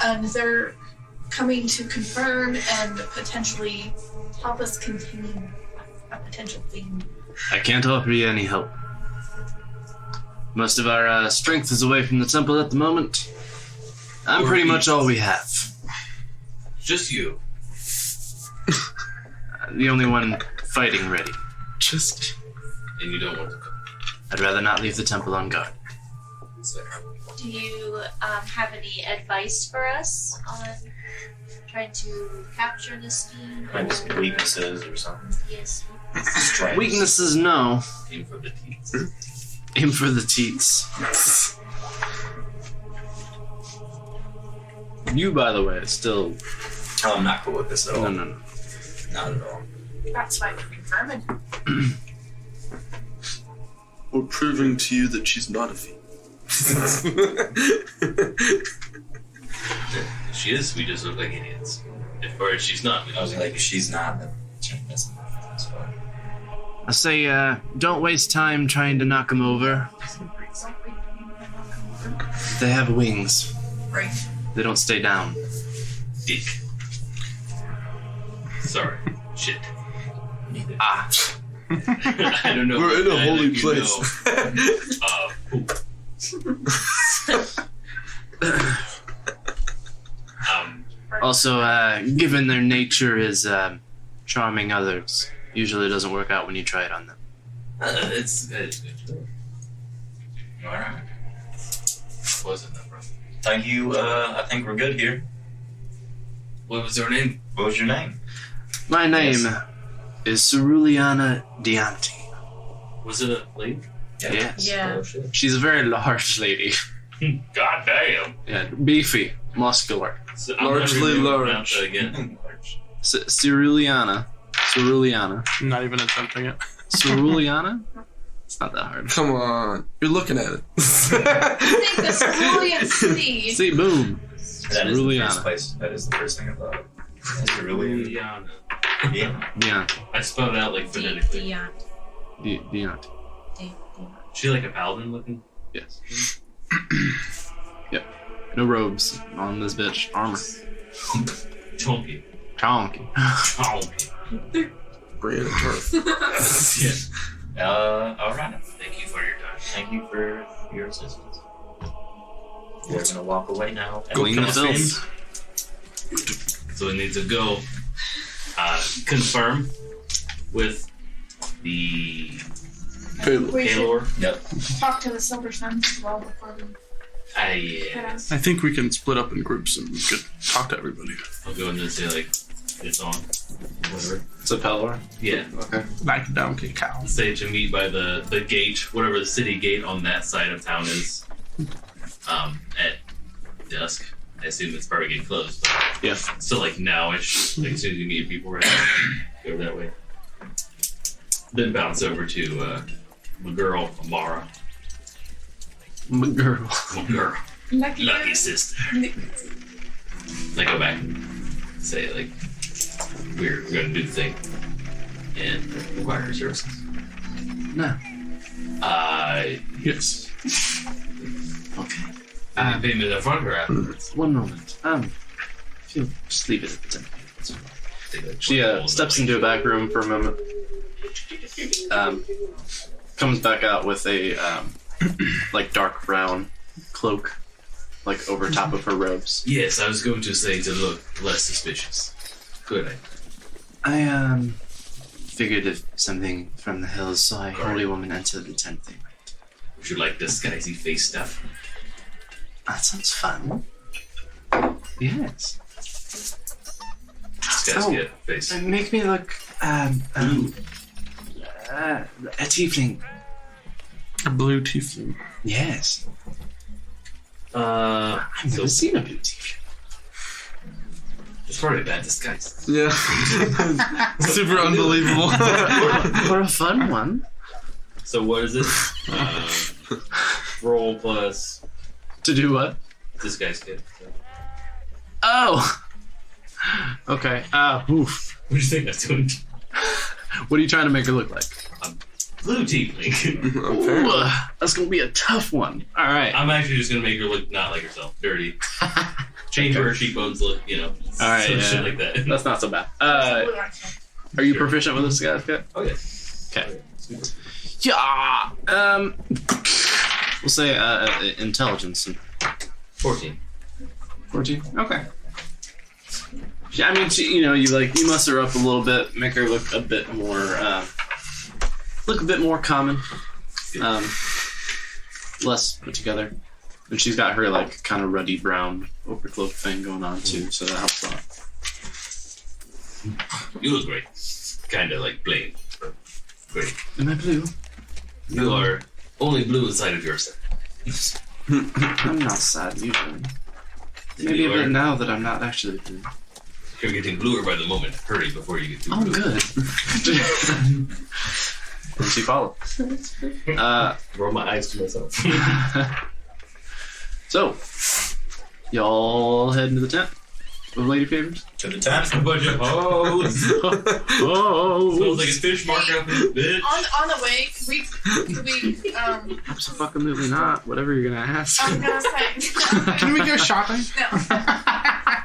Speaker 5: and they're coming to confirm and potentially help us contain a potential fiend.
Speaker 2: I can't offer you any help. Most of our strength is away from the temple at the moment. I'm pretty much all we have.
Speaker 7: Just you.
Speaker 2: The only one fighting ready.
Speaker 4: Just.
Speaker 7: And you don't want to go.
Speaker 2: I'd rather not leave the temple on guard.
Speaker 9: Do you have any advice for us on trying to capture this fiend?
Speaker 6: Maybe some weaknesses or something.
Speaker 9: Yes.
Speaker 6: Strengths.
Speaker 2: Weaknesses, no.
Speaker 7: Aim for the teeth.
Speaker 2: Aim for the teats. You, by the way, still.
Speaker 6: Oh, I'm not cool with this at all.
Speaker 2: No.
Speaker 6: Not at all.
Speaker 5: That's why we're confirming.
Speaker 4: We're proving to you that she's not a fiend.
Speaker 7: If she is, we just look like idiots. Or if she's not, we
Speaker 6: I
Speaker 7: don't
Speaker 6: was
Speaker 7: look
Speaker 6: like,
Speaker 7: like
Speaker 6: if she's not, then she doesn't. That's fine.
Speaker 2: I say, don't waste time trying to knock them over. They have wings.
Speaker 5: Right.
Speaker 2: They don't stay down.
Speaker 7: dick. Sorry. Shit.
Speaker 2: Ah.
Speaker 7: I don't know.
Speaker 4: We're in a
Speaker 7: I
Speaker 4: holy
Speaker 7: let you
Speaker 4: place.
Speaker 7: know.
Speaker 2: Also, given their nature is charming others, usually doesn't work out when you try it on them.
Speaker 7: It's good.
Speaker 6: Alright.
Speaker 7: Wasn't that rough?
Speaker 6: Thank you. I think we're good here.
Speaker 7: What was her name?
Speaker 6: What was your name?
Speaker 2: My name is Ceruleana Dianti.
Speaker 7: Was it a lady?
Speaker 2: Yes.
Speaker 8: Yeah.
Speaker 7: Oh shit.
Speaker 2: She's a very large lady.
Speaker 7: God damn.
Speaker 2: Yeah, beefy, muscular.
Speaker 7: So
Speaker 4: Largely large.
Speaker 7: Pronounce that again.
Speaker 2: Ceruleana. Ceruleana.
Speaker 3: Not even attempting it.
Speaker 2: Ceruleana? It's not that hard.
Speaker 4: Come on. You're looking at it.
Speaker 5: I think the Cerulean City.
Speaker 2: See, boom.
Speaker 6: That is the
Speaker 2: Ceruleana.
Speaker 6: first place. That is the first thing I thought. Cerulean.
Speaker 7: Juliana.
Speaker 6: Yeah.
Speaker 2: Dianti.
Speaker 7: I spelled it out like phonetically.
Speaker 8: Diant.
Speaker 2: Dianti.
Speaker 7: She like a paladin looking?
Speaker 2: Yes. Yep. No robes on this bitch. Armor.
Speaker 7: Chunky.
Speaker 2: Chonky.
Speaker 7: Chunky.
Speaker 4: Brand turf.
Speaker 7: Yeah.
Speaker 6: Alright.
Speaker 7: Thank you for your time.
Speaker 6: Thank you for your assistance. We're gonna walk away now.
Speaker 2: Clean the
Speaker 6: confirm-
Speaker 2: filth.
Speaker 7: So it needs to go confirm with the
Speaker 4: Payload.
Speaker 5: We should
Speaker 7: Palor.
Speaker 6: Yep.
Speaker 5: talk to the Silver Suns as well before we
Speaker 7: Yes.
Speaker 3: I think we can split up in groups and we could talk to everybody.
Speaker 7: I'll go in and say, like, it's on. Whatever.
Speaker 2: It's a Pelor.
Speaker 7: Yeah.
Speaker 2: Okay.
Speaker 3: Like a donkey cow.
Speaker 7: Say to meet by the gate, whatever the city gate on that side of town is. At dusk. I assume it's probably getting closed. But
Speaker 2: Yeah.
Speaker 7: still, like, now-ish. Like, as soon as you meet people, we're gonna go that way. Then bounce over to my girl, Amara.
Speaker 2: Girl.
Speaker 7: My girl. Lucky sister. I go back and say, like, we're gonna do the thing and require her services.
Speaker 2: No.
Speaker 3: Yes.
Speaker 2: Okay.
Speaker 7: Payment up front or afterwards?
Speaker 2: One moment. If you'll just leave it at the temple. It's fine.
Speaker 7: Take, like,
Speaker 2: She steps into a back room for a moment. Comes back out with a like dark brown cloak, like over top of her robes.
Speaker 7: Yes, I was going to say to look less suspicious. Good.
Speaker 2: I figured if something from the hills saw a holy woman enter the tent, they might.
Speaker 7: Would you like disguisey face stuff?
Speaker 2: That sounds fun. Yes.
Speaker 7: Disguise face.
Speaker 2: Make me look a tiefling.
Speaker 3: A blue tiefling.
Speaker 2: Yes. I've never seen a blue tiefling.
Speaker 7: It's probably a bad disguise.
Speaker 4: Yeah. Super unbelievable.
Speaker 2: For a fun one.
Speaker 7: So what is it? Roll plus
Speaker 2: To do what?
Speaker 7: disguise kit. So.
Speaker 2: Oh! Okay. Oof.
Speaker 7: What do you think that's doing?
Speaker 2: What are you trying to make her look like?
Speaker 7: Blue tiefling.
Speaker 2: Ooh, that's gonna be a tough one. Alright.
Speaker 7: I'm actually just gonna make her look not like herself. Dirty. Change her cheekbones look,
Speaker 2: Alright,
Speaker 7: some
Speaker 2: yeah.
Speaker 7: shit like that.
Speaker 2: That's not so bad. Are you proficient with this disguise kit?
Speaker 7: Oh, yeah.
Speaker 2: Okay. Yeah. We'll say intelligence.
Speaker 7: 14.
Speaker 2: 14. Okay. Yeah, I mean, you mess her up a little bit, make her look a bit more common, less put together. And she's got her like kind of ruddy brown overcloak thing going on too, so that helps a lot.
Speaker 7: You look great. Kind of like plain, but great.
Speaker 2: Am I blue?
Speaker 7: You are only blue inside of yourself.
Speaker 2: I'm not sad usually. Maybe a bit now that I'm not actually blue.
Speaker 7: You're getting bluer by the moment. Hurry before you get too
Speaker 2: Oh,
Speaker 7: blue.
Speaker 2: good. And she follows.
Speaker 7: Roll my eyes to myself.
Speaker 2: So, y'all head into the tent with lady favors.
Speaker 6: To the tent.
Speaker 7: A bunch of hoes.
Speaker 2: Oh,
Speaker 7: Smells like a fish mark out this bitch.
Speaker 5: On the way, could we
Speaker 2: absolutely not. Whatever you're gonna ask.
Speaker 5: I'm gonna say
Speaker 3: Can we go shopping?
Speaker 5: no.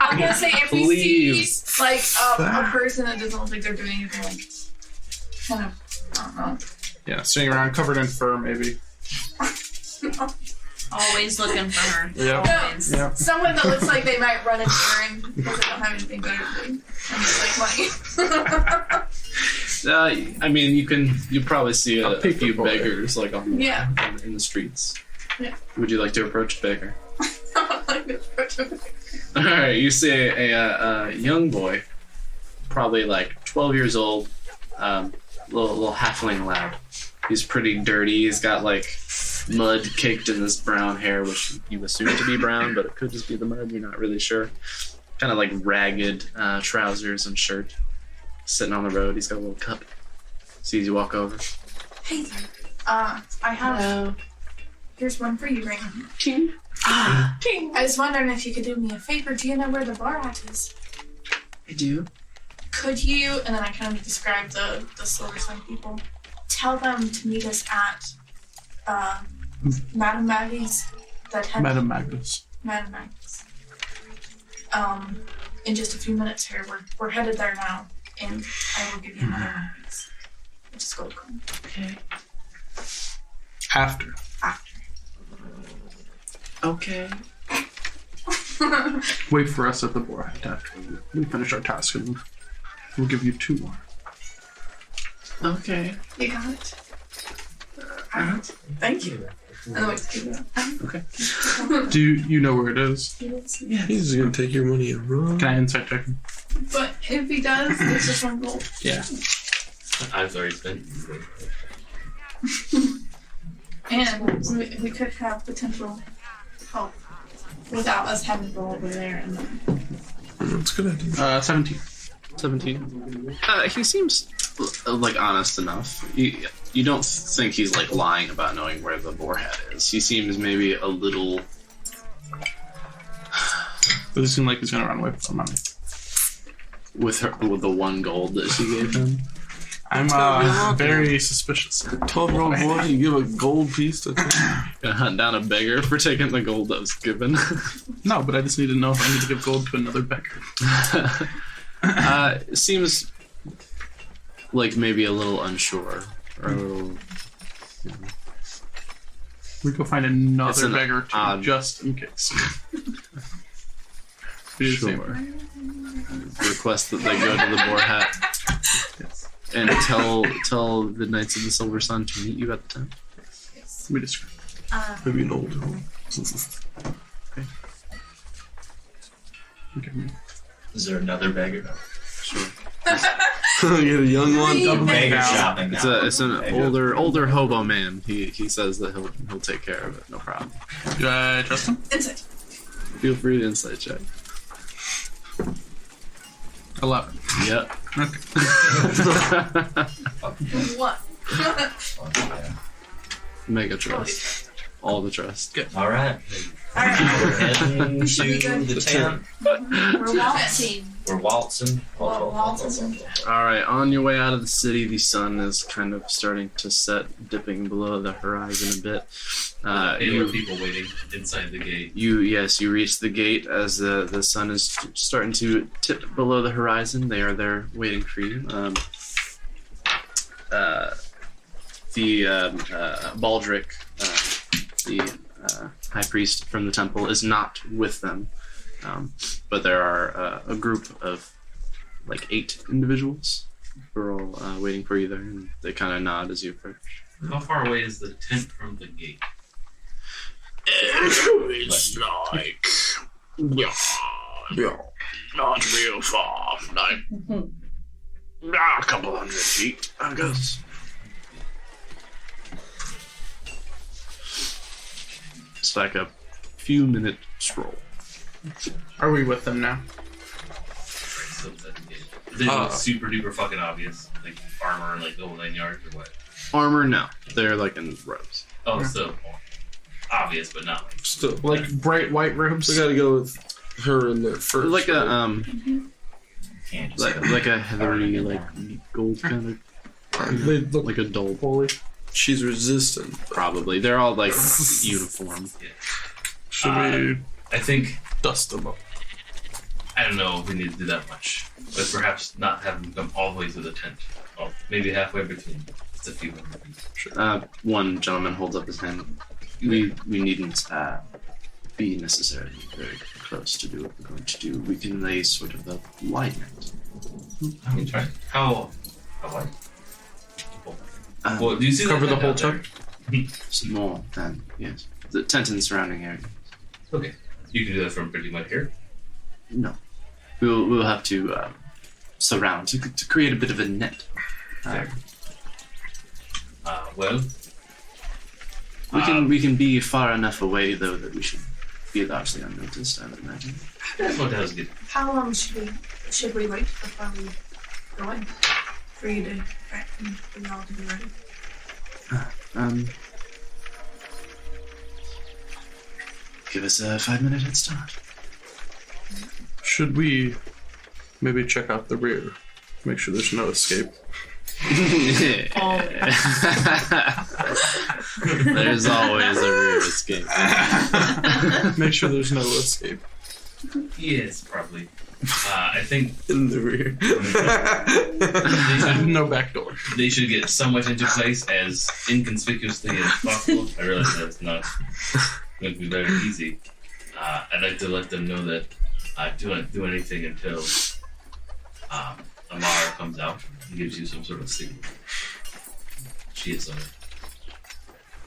Speaker 5: I'm gonna say if we
Speaker 2: Please.
Speaker 5: see like a person that doesn't look like they're doing anything like kind of I don't know.
Speaker 3: Yeah, sitting around covered in fur, maybe.
Speaker 8: Always looking for her.
Speaker 3: Yeah.
Speaker 8: Always.
Speaker 3: Yeah.
Speaker 5: Someone that looks like they might run an errand because they don't have anything better to do. And it's like money.
Speaker 2: I mean, you probably see a
Speaker 3: paper
Speaker 2: few
Speaker 3: boy.
Speaker 2: beggars like
Speaker 5: Yeah.
Speaker 2: in the streets.
Speaker 5: Yeah.
Speaker 2: Would you like to approach a beggar?
Speaker 5: Like the approach of it.
Speaker 2: All right, you see a young boy, probably like 12 years old, little halfling lad. He's pretty dirty. He's got like mud caked in his brown hair, which you assume to be brown, but it could just be the mud. You're not really sure. Kind of like ragged trousers and shirt. Sitting on the road. He's got a little cup. Sees you walk over.
Speaker 5: Hey, I have. Here's one for you, Raymond.
Speaker 2: Ching.
Speaker 5: I was wondering if you could do me a favor. Do you know where the bar at is?
Speaker 2: I do.
Speaker 5: Could you, and then I kind of describe the Silver Sun people, tell them to meet us at Madame Maggie's, the tent.
Speaker 3: Madam Magnus.
Speaker 5: Madame Maggie's. In just a few minutes here. We're headed there now, and I will give you another Maggie's. Which is gold coin.
Speaker 2: Okay.
Speaker 3: After.
Speaker 2: Okay.
Speaker 3: Wait for us at the bar after we finish our task, and we'll give you 2 more.
Speaker 2: Okay.
Speaker 5: You got it? Alright. Thank you. And then we keep it.
Speaker 3: Do you know where it is?
Speaker 4: He's gonna take your money and run.
Speaker 3: Can I insight check him?
Speaker 5: But if he does, it's just one gold.
Speaker 3: Yeah.
Speaker 7: I've already spent.
Speaker 5: And we could have potential help without us having to go over there and then.
Speaker 4: That's a good idea.
Speaker 3: 17.
Speaker 2: 17. He seems like honest enough. You don't think he's like lying about knowing where the boar head is. He seems maybe a little.
Speaker 3: Does it seem like he's gonna run away with some money?
Speaker 2: With the 1 gold that she gave him.
Speaker 3: I'm very suspicious.
Speaker 4: 12-year-old boy, you give a gold piece to
Speaker 2: Gonna hunt down a beggar for taking the gold that was given.
Speaker 3: No, but I just need to know if I need to give gold to another beggar.
Speaker 2: It seems like maybe a little unsure. Or a little,
Speaker 3: We go find
Speaker 2: It's
Speaker 3: another
Speaker 2: an
Speaker 3: beggar too,
Speaker 2: odd-
Speaker 3: just in case. Do the same.
Speaker 2: sure. Request that they go to the boar hat and tell the Knights of the Silver Sun to meet you at the tent.
Speaker 3: We just
Speaker 4: maybe an older one.
Speaker 3: okay.
Speaker 6: Is there another beggar?
Speaker 2: Sure.
Speaker 4: Get a young one.
Speaker 3: Double
Speaker 6: Beggar
Speaker 3: down.
Speaker 6: shopping
Speaker 2: It's
Speaker 6: now.
Speaker 2: it's an older hobo man. He says that he'll take care of it, no problem.
Speaker 3: Do I trust him?
Speaker 5: Insight.
Speaker 2: Feel free to insight check.
Speaker 3: 11.
Speaker 2: Yep.
Speaker 5: What?
Speaker 2: Mega trust. All the trust.
Speaker 6: All right.
Speaker 5: Alright.
Speaker 6: We're heading
Speaker 5: should be
Speaker 6: to
Speaker 5: good.
Speaker 6: the tent.
Speaker 9: We're waltzing.
Speaker 6: We're waltzing.
Speaker 5: Waltzing.
Speaker 2: Alright, on your way out of the city, the sun is kind of starting to set, dipping below the horizon a bit.
Speaker 7: There were people waiting inside the gate.
Speaker 2: You reach the gate as the sun is starting to tip below the horizon. They are there waiting for you. Baldric, the high priest from the temple, is not with them, but there are a group of like 8 individuals who are all waiting for you there, and they kind of nod as you approach.
Speaker 7: How far away is the tent from the gate?
Speaker 2: It's like, yeah, not real far, like a couple 100 feet, I guess. It's like a few minute stroll.
Speaker 3: Are we with them now?
Speaker 7: So it's at the gate. They look super duper fucking obvious, like armor and like the whole 9 yards or what?
Speaker 2: Armor, no, they're like in robes.
Speaker 7: Oh, so obvious, but not like.
Speaker 4: Still,
Speaker 3: Like bright white robes?
Speaker 4: we gotta go with her in there first.
Speaker 2: Like a
Speaker 6: Can't just
Speaker 2: like a heathery like gold kind of
Speaker 3: They look
Speaker 2: like a dull.
Speaker 3: holy.
Speaker 4: She's resistant.
Speaker 2: Probably they're all like uniform.
Speaker 3: Should we
Speaker 7: I think
Speaker 3: dust them up?
Speaker 7: I don't know if we need to do that much, but perhaps not have them come all the way to the tent. Well, maybe halfway between. It's a few hundred feet.
Speaker 2: One gentleman holds up his hand. We needn't be necessarily very close to do what we're going to do. We can lay sort of a wide net.
Speaker 7: I mean, try. How wide?
Speaker 2: Um,
Speaker 7: Well, do you see
Speaker 3: Cover
Speaker 7: that
Speaker 3: the whole
Speaker 7: down there?
Speaker 2: More than, yes. The tent and the surrounding area.
Speaker 7: Okay, you can do that from pretty much here.
Speaker 2: No. We'll have to surround to create a bit of a net.
Speaker 7: Well,
Speaker 2: We can be far enough away though that we should be largely unnoticed, I would imagine.
Speaker 7: that's what I was getting.
Speaker 5: How long should we wait before we go in? For you to for y'all to be ready.
Speaker 2: Give us a 5-minute head start.
Speaker 3: Should we maybe check out the rear? Make sure there's no escape.
Speaker 2: There's always a rear escape.
Speaker 3: Make sure there's no escape.
Speaker 7: Yes, probably. I think
Speaker 4: In the rear.
Speaker 3: No back door.
Speaker 7: they should get somewhat into place as inconspicuously as possible. I realize that's not going to be very easy. I'd like to let them know that I don't do anything until Amara comes out and gives you some sort of signal. She is on it.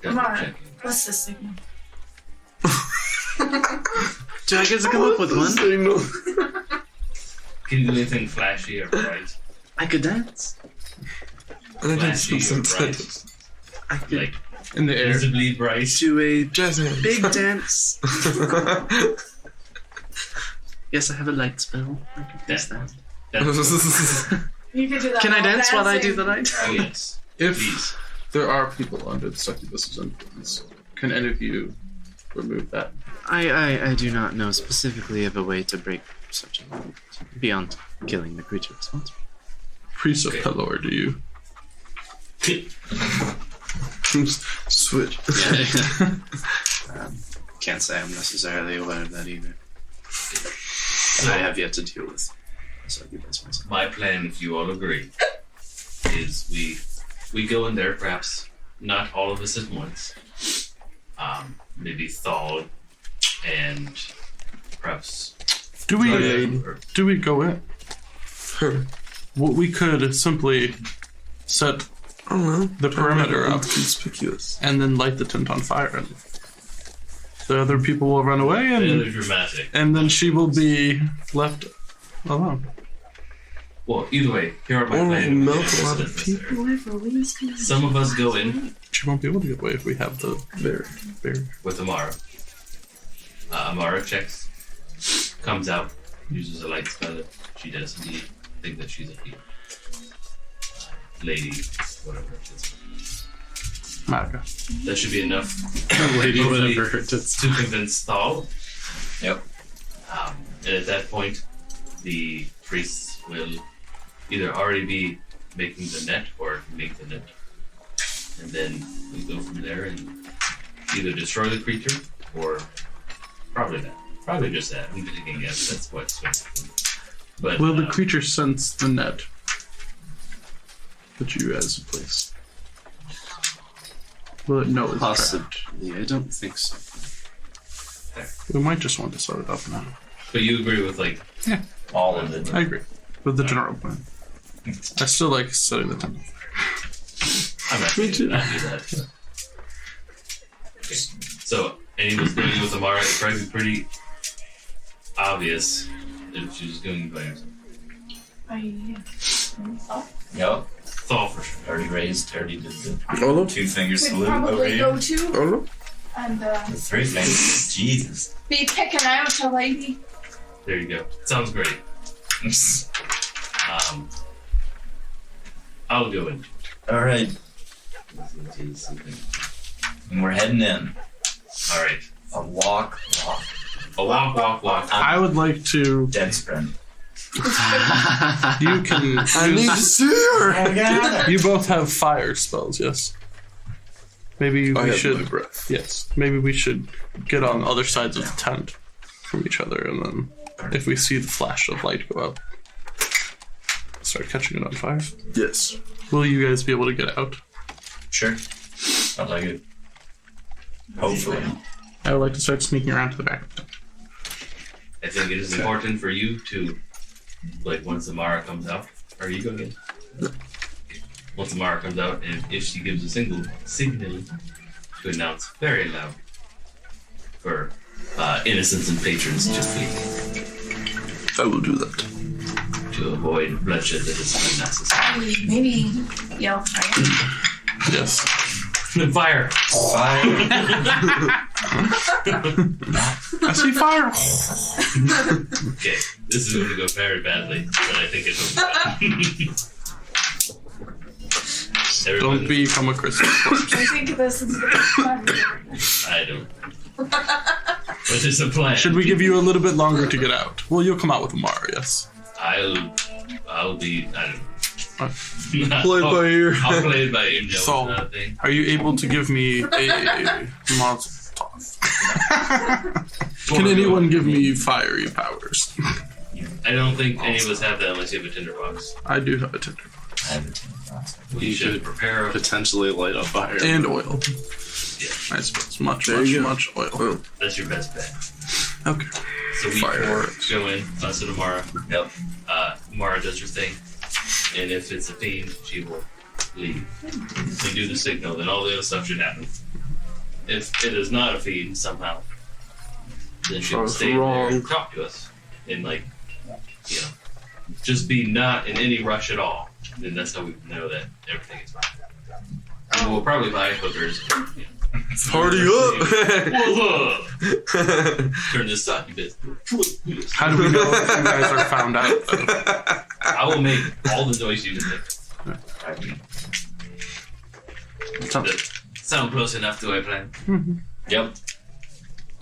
Speaker 5: Amara,
Speaker 7: checking.
Speaker 5: what's the signal?
Speaker 2: Do I get to come up with one?
Speaker 4: Signal.
Speaker 7: Can you do anything flashy or bright?
Speaker 2: I could dance.
Speaker 4: I did
Speaker 7: Flashy or
Speaker 4: something.
Speaker 7: bright?
Speaker 2: I could
Speaker 7: Like
Speaker 3: In the air.
Speaker 7: visibly bright?
Speaker 2: do a
Speaker 4: Jazz hands.
Speaker 2: big dance. Yes, I have a light spell. I could use that.
Speaker 5: You could do that.
Speaker 2: Can I
Speaker 5: while
Speaker 2: dance while I do
Speaker 5: dancing.
Speaker 2: the light?
Speaker 7: Oh yes.
Speaker 3: If
Speaker 7: Please.
Speaker 3: there are people under the succubus's influence, can any of you remove that?
Speaker 2: I do not know specifically of a way to break such a beyond killing the creature responsible.
Speaker 3: Priest of Pelor, do you?
Speaker 4: Switch.
Speaker 2: Can't say I'm necessarily aware of that either. I have yet to deal with succubus myself.
Speaker 7: My plan, if you all agree, is we go in there, perhaps not all of us at once. Maybe Thal and perhaps
Speaker 3: Do we
Speaker 7: or
Speaker 3: go in?
Speaker 4: Her.
Speaker 3: Well, we could simply set
Speaker 4: I don't know.
Speaker 3: the perimeter up
Speaker 4: Conspicuous.
Speaker 3: and then light the tent on fire, and the other people will run away,
Speaker 7: really
Speaker 3: and
Speaker 7: dramatic.
Speaker 3: she will be left alone.
Speaker 7: Well, either way, here are my
Speaker 4: Or
Speaker 7: plans.
Speaker 4: melt a lot of people.
Speaker 7: Some of us go in
Speaker 3: She won't be able to get away if we have the bear.
Speaker 7: with Amara. Amara checks, comes out, uses a light spell. She does indeed think that she's a lady, whatever it is.
Speaker 3: Maga.
Speaker 7: That should be enough
Speaker 2: Lady,
Speaker 7: Hopefully
Speaker 2: whatever it is.
Speaker 7: to convince Thal.
Speaker 6: Yep.
Speaker 7: And at that point, the priests will either already be making the net or make the net. And then we go from there and either destroy the creature or probably that. Probably just that. I'm taking a guess. That's what's But
Speaker 3: Will the creature sense the net that you guys have placed? Will it know it's trapped?
Speaker 2: Possibly. I don't think so.
Speaker 3: We might just want to set it up now.
Speaker 7: But you agree with like
Speaker 6: All of it.
Speaker 3: I agree with the general plan. I still like setting the tent on fire.
Speaker 7: I'm actually not do that. Okay. So anyone's going with Amara, it's probably pretty obvious if she's going by herself.
Speaker 6: Yep.
Speaker 7: Thal for sure.
Speaker 6: Already raised, already did the
Speaker 4: Oh no.
Speaker 6: 2 finger
Speaker 5: We'd
Speaker 6: salute over
Speaker 5: probably
Speaker 6: here.
Speaker 5: go to
Speaker 4: Oh no.
Speaker 5: and
Speaker 6: The 3 fingers. Jesus.
Speaker 5: be picking out a lady.
Speaker 7: There you go. Sounds great. I'll go in.
Speaker 6: Alright. And we're heading in.
Speaker 7: All right.
Speaker 6: A walk.
Speaker 7: A walk.
Speaker 3: I would like to.
Speaker 6: Dead sprint.
Speaker 3: You can.
Speaker 4: I need to see her.
Speaker 3: You both have fire spells, yes? Maybe
Speaker 4: I
Speaker 3: we
Speaker 4: have my
Speaker 3: should.
Speaker 4: breath.
Speaker 3: Yes. Maybe we should get on other sides of the tent from each other, and then if we see the flash of light go up, start catching it on fire.
Speaker 4: Yes.
Speaker 3: Will you guys be able to get out?
Speaker 6: Sure. I'd like it. Hopefully.
Speaker 3: I would like to start sneaking around to the back.
Speaker 7: I think it is important for you to, like, once Amara comes out. Are you going in? Once Amara comes out, and if she gives a signal to announce very loud for innocents and patrons to flee,
Speaker 4: I will do that.
Speaker 7: to avoid bloodshed that is unnecessary.
Speaker 5: Maybe yell fire.
Speaker 3: Yes.
Speaker 7: Fire!
Speaker 3: I see fire!
Speaker 7: Okay, this is going to go very badly, but I think it'll be fine.
Speaker 3: Don't become a Christmas corpse.
Speaker 5: I think this is the
Speaker 7: I don't. But there's a plan.
Speaker 3: Should we give you a little bit longer to get out? Well, you'll come out with Amara, yes.
Speaker 7: I'll be. I don't know.
Speaker 4: Play it by ear.
Speaker 7: I'll play it by ear. No,
Speaker 3: So-
Speaker 7: not a thing.
Speaker 3: Are you able to give me a Molotov? Can anyone give me fiery powers?
Speaker 7: I don't think any of us have that unless you have a tinderbox.
Speaker 3: I do have a tinder.
Speaker 6: I have a tinderbox.
Speaker 7: We
Speaker 2: You
Speaker 7: should
Speaker 2: could
Speaker 7: prepare.
Speaker 2: potentially light a fire.
Speaker 3: And oil.
Speaker 7: Yeah,
Speaker 3: I suppose. Much
Speaker 4: There you go.
Speaker 3: oil.
Speaker 4: Oh,
Speaker 7: that's your best bet.
Speaker 3: Okay.
Speaker 7: So we
Speaker 4: Fire.
Speaker 7: go in, us and Amara.
Speaker 6: Yep.
Speaker 7: Amara does her thing, and if it's a fiend, she will leave. We do the signal, then all the other stuff should happen. if it is not a fiend somehow, then she will
Speaker 4: Sounds
Speaker 7: stay there
Speaker 4: wrong.
Speaker 7: and talk to us. And just be not in any rush at all. Then that's how we know that everything is fine. And we'll probably buy hookers.
Speaker 4: Party up!
Speaker 7: Turn this succubus.
Speaker 3: How do we know if you guys are found out, though?
Speaker 7: I will make all the noise you can think of. Sound close enough to a plan?
Speaker 6: Yep.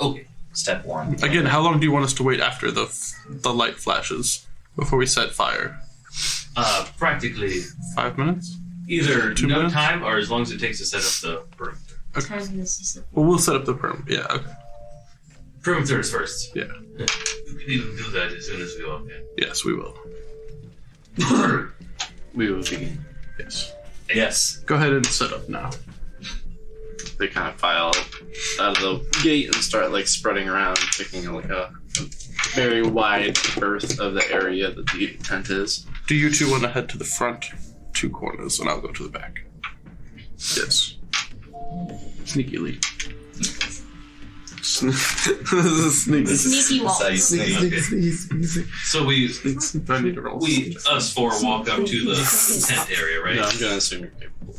Speaker 7: Okay.
Speaker 6: Step 1.
Speaker 3: Again, how long do you want us to wait after the light flashes before we set fire?
Speaker 7: Practically
Speaker 3: 5 minutes?
Speaker 7: either
Speaker 3: 2
Speaker 7: no
Speaker 3: minutes?
Speaker 7: time or as long as it takes to set up the perimeter.
Speaker 8: Time Mississippi.
Speaker 3: Well, we'll set up the perm. Yeah, okay.
Speaker 7: Perimeter is first.
Speaker 3: Yeah.
Speaker 7: We can even do that as soon as we walk in.
Speaker 3: Yes, we will.
Speaker 2: We will begin.
Speaker 3: Yes.
Speaker 6: Yes.
Speaker 3: Go ahead and set up now.
Speaker 2: They kind of file out of the gate and start like spreading around, taking like a very wide berth of the area that the tent is.
Speaker 3: Do you two want to head to the front 2 corners, and I'll go to the back?
Speaker 4: Yes.
Speaker 3: Sneakily.
Speaker 4: Sneaky.
Speaker 8: Sneaky waltz.
Speaker 6: That's how you sneak.
Speaker 7: Okay. So we
Speaker 3: Do I need to roll?
Speaker 7: us 4 walk up to the tent area, right?
Speaker 2: No, I'm gonna assume you're capable.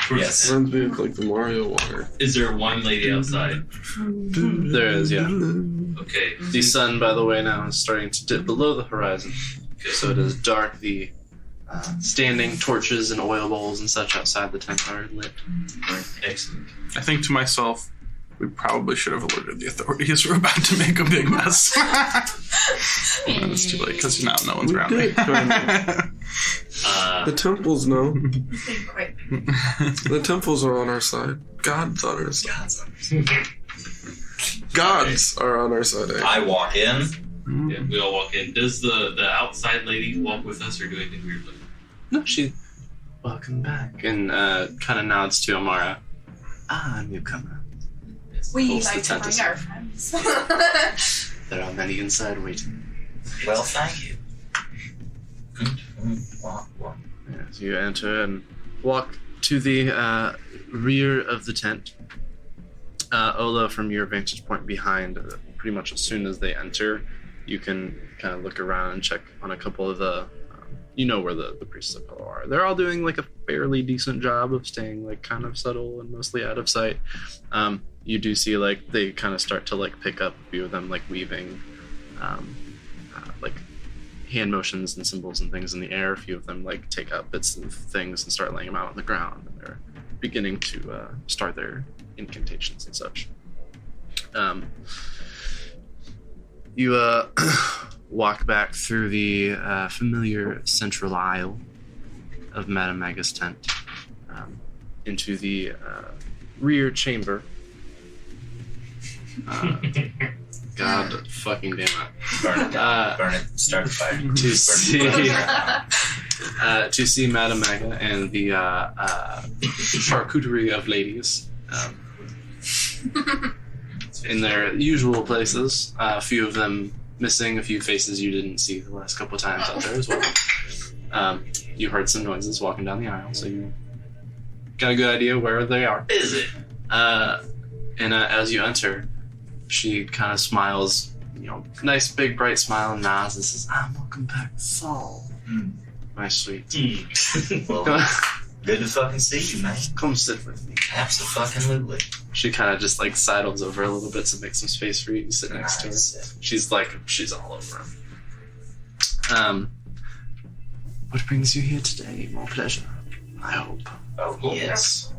Speaker 7: Towards
Speaker 6: Yes.
Speaker 7: the tent.
Speaker 4: Reminds me of like the Mario water.
Speaker 7: Is there one lady outside?
Speaker 2: There is, yeah.
Speaker 7: Okay.
Speaker 2: The sun, by the way, now is starting to dip below the horizon,
Speaker 7: Okay.
Speaker 2: so it is dark. The standing torches and oil bowls and such outside the tent are lit.
Speaker 7: Excellent.
Speaker 3: I think to myself, we probably should have alerted the authorities. We're about to make a big mess. And it's too late because now no one's around me.
Speaker 4: The temples know.
Speaker 5: Quite.
Speaker 4: The temples are on our side. God's on our side. Gods are on our side. Eh?
Speaker 6: I walk in.
Speaker 7: Yeah, we all walk in. Does the outside lady walk with us or do anything weird?
Speaker 2: No, she. Welcome back, and kind of nods to Amara. Ah, newcomer.
Speaker 5: We
Speaker 2: Holds the
Speaker 5: like to
Speaker 2: tent
Speaker 5: bring
Speaker 2: aside.
Speaker 5: our friends.
Speaker 2: There are many inside waiting.
Speaker 6: Well, thank you. Walk.
Speaker 2: Yes, you enter and walk to the rear of the tent. Ola, from your vantage point behind, pretty much as soon as they enter, you can kind of look around and check on a couple of the, you know where the priests of color are. They're all doing like a fairly decent job of staying like kind of subtle and mostly out of sight. You do see like they kind of start to like pick up a few of them like weaving, like hand motions and symbols and things in the air. A few of them like take out bits of things and start laying them out on the ground, and they're beginning to start their incantations and such. You walk back through the familiar central aisle of Madame Maga's tent into the rear chamber. God fucking damn it.
Speaker 6: Burn it down. Burn it. Start the fire.
Speaker 2: To see Madame Maga and the charcuterie of ladies in their usual places. A few of them missing, a few faces you didn't see the last couple of times out there as well. You heard some noises walking down the aisle, so you got a good idea where they are.
Speaker 7: Is it?
Speaker 2: And as you enter, she kind of smiles, nice big bright smile, and nods and says, welcome back, Saul. My sweet.
Speaker 6: Well, good to fucking see you, man.
Speaker 2: Come sit with me.
Speaker 6: Absolutely.
Speaker 2: She kind of just like sidles over a little bit to make some space for you to sit next to her. She's all over him. What brings you here today? More pleasure, I hope.
Speaker 6: Oh, yes.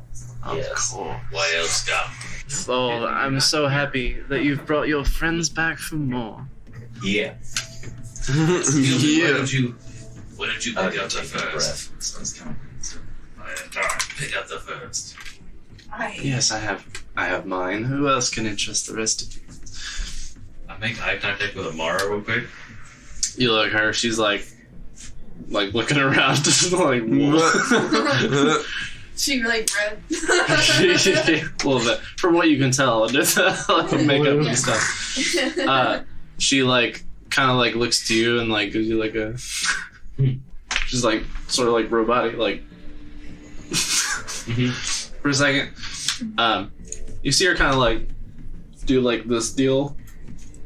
Speaker 2: Of
Speaker 6: Yes.
Speaker 2: course.
Speaker 7: Why else, Scott?
Speaker 2: So I'm so happy that you've brought your friends back for more.
Speaker 6: Yeah.
Speaker 7: Why don't you pick up the first? Pick up the first.
Speaker 2: Yes, I have mine. Who else can interest the rest of you?
Speaker 7: I make eye contact with Amara real quick.
Speaker 2: You look at her. She's like looking around, just like what?
Speaker 5: She like red.
Speaker 2: A little bit, from what you can tell, under the like, makeup and stuff. She like kind of like looks to you and like gives you like a. She's like sort of like robotic, like for a second, You see her kind of like do like this deal,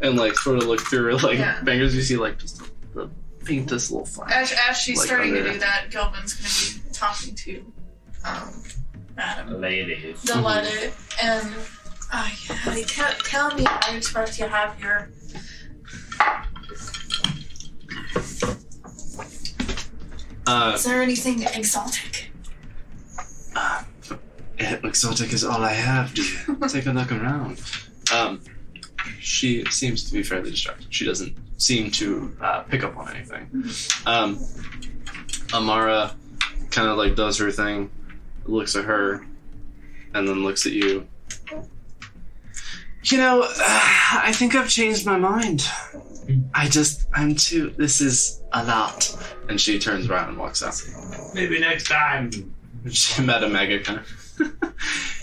Speaker 2: and like sort of look through her like
Speaker 5: Yeah.
Speaker 2: fingers. You see like just the faintest little flash.
Speaker 5: As she's
Speaker 2: Like
Speaker 5: starting to
Speaker 2: under-
Speaker 5: do that, Gilman's going to be talking to Madam
Speaker 7: Ladies.
Speaker 5: the letter, and tell me how you're supposed to have your. Is there anything exotic?
Speaker 2: Exotic is all I have, dear. Take a look around. She seems to be fairly distracted. She doesn't seem to pick up on anything. Amara kind of like does her thing, looks at her, and then looks at you. You know, I think I've changed my mind. This is a lot. And she turns around and walks out.
Speaker 7: Maybe next time.
Speaker 2: She met a mega kind of.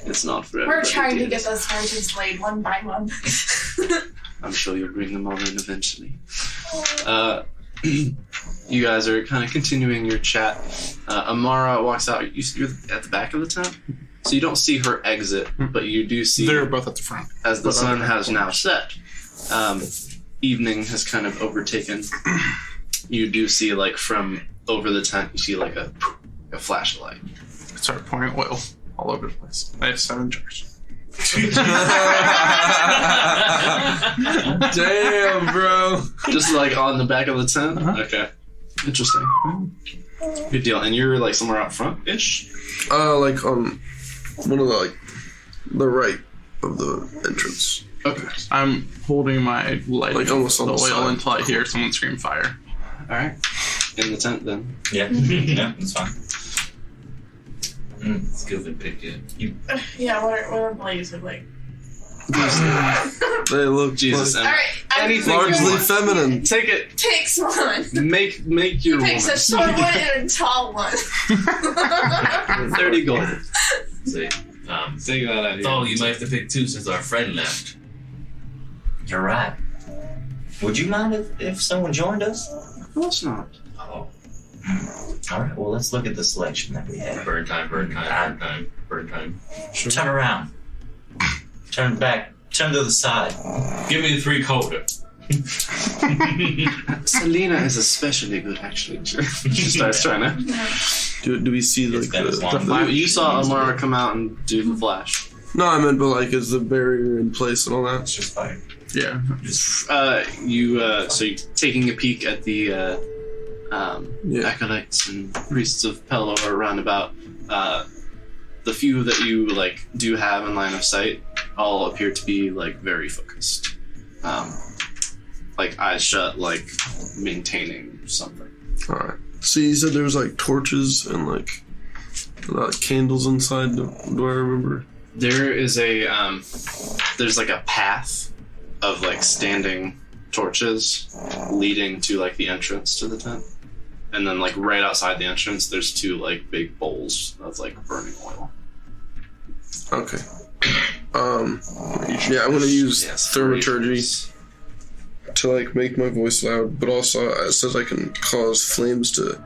Speaker 2: It's not for
Speaker 5: We're
Speaker 2: everybody,
Speaker 5: trying to
Speaker 2: dear.
Speaker 5: get those virgins laid one by one.
Speaker 2: I'm sure you'll bring them all in eventually. You guys are kind of continuing your chat. Amara walks out. You're at the back of the tent, so you don't see her exit, but you do see.
Speaker 3: They're both at the front.
Speaker 2: As the sun has now set, evening has kind of overtaken. You do see, like, from over the tent, you see like a flash of light.
Speaker 3: Start pouring oil all over the place. I have 7 jars.
Speaker 4: Damn, bro.
Speaker 2: Just like on the back of the tent. Okay, interesting. Good deal. And you're like somewhere out front ish.
Speaker 4: Like on one of the right of the entrance.
Speaker 2: Okay.
Speaker 3: I'm holding my light,
Speaker 4: Like almost on
Speaker 3: the
Speaker 4: the
Speaker 3: oil
Speaker 4: side.
Speaker 3: until I hear someone scream fire.
Speaker 2: All right. In the tent then.
Speaker 6: Yeah, yeah, that's fine.
Speaker 7: Let's go and pick it.
Speaker 5: Yeah, what are blades look like?
Speaker 4: They look
Speaker 2: Jesus.
Speaker 5: All right,
Speaker 2: Anything
Speaker 4: largely feminine.
Speaker 2: Take it.
Speaker 5: takes one.
Speaker 2: Make your
Speaker 5: He picks a short one and a tall one.
Speaker 2: 30 gold.
Speaker 7: Say,
Speaker 2: Take that out.
Speaker 7: oh, you might have to pick 2 since our friend left.
Speaker 6: You're right. Would you mind if someone joined us?
Speaker 2: Of course not.
Speaker 7: Oh,
Speaker 6: All right, well, let's look at the selection that we have.
Speaker 7: burn time, burn time, burn time, burn time.
Speaker 6: Turn around. Turn back. Turn to the side.
Speaker 7: Give me the 3-quarter.
Speaker 2: Selena is especially good, actually. She starts trying to.
Speaker 4: Do we see
Speaker 6: It's
Speaker 4: like
Speaker 6: been as long as
Speaker 2: You saw Amara come out and do the flash.
Speaker 4: No, I meant, but like, is the barrier in place and all that?
Speaker 6: It's just fire.
Speaker 3: Yeah.
Speaker 2: So you're taking a peek at the acolytes and priests of Pelor around about. The few that you like do have in line of sight all appear to be like very focused, like eyes shut, like maintaining something.
Speaker 4: All right. So you said there was like torches and like candles inside. Do I remember?
Speaker 2: There is there's like a path of like standing torches leading to like the entrance to the tent. And then, like, right outside the entrance, there's 2, like, big bowls of, like, burning oil.
Speaker 4: Okay. Yeah, I'm gonna use thaumaturgy to, like, make my voice loud, but also it says I can cause flames to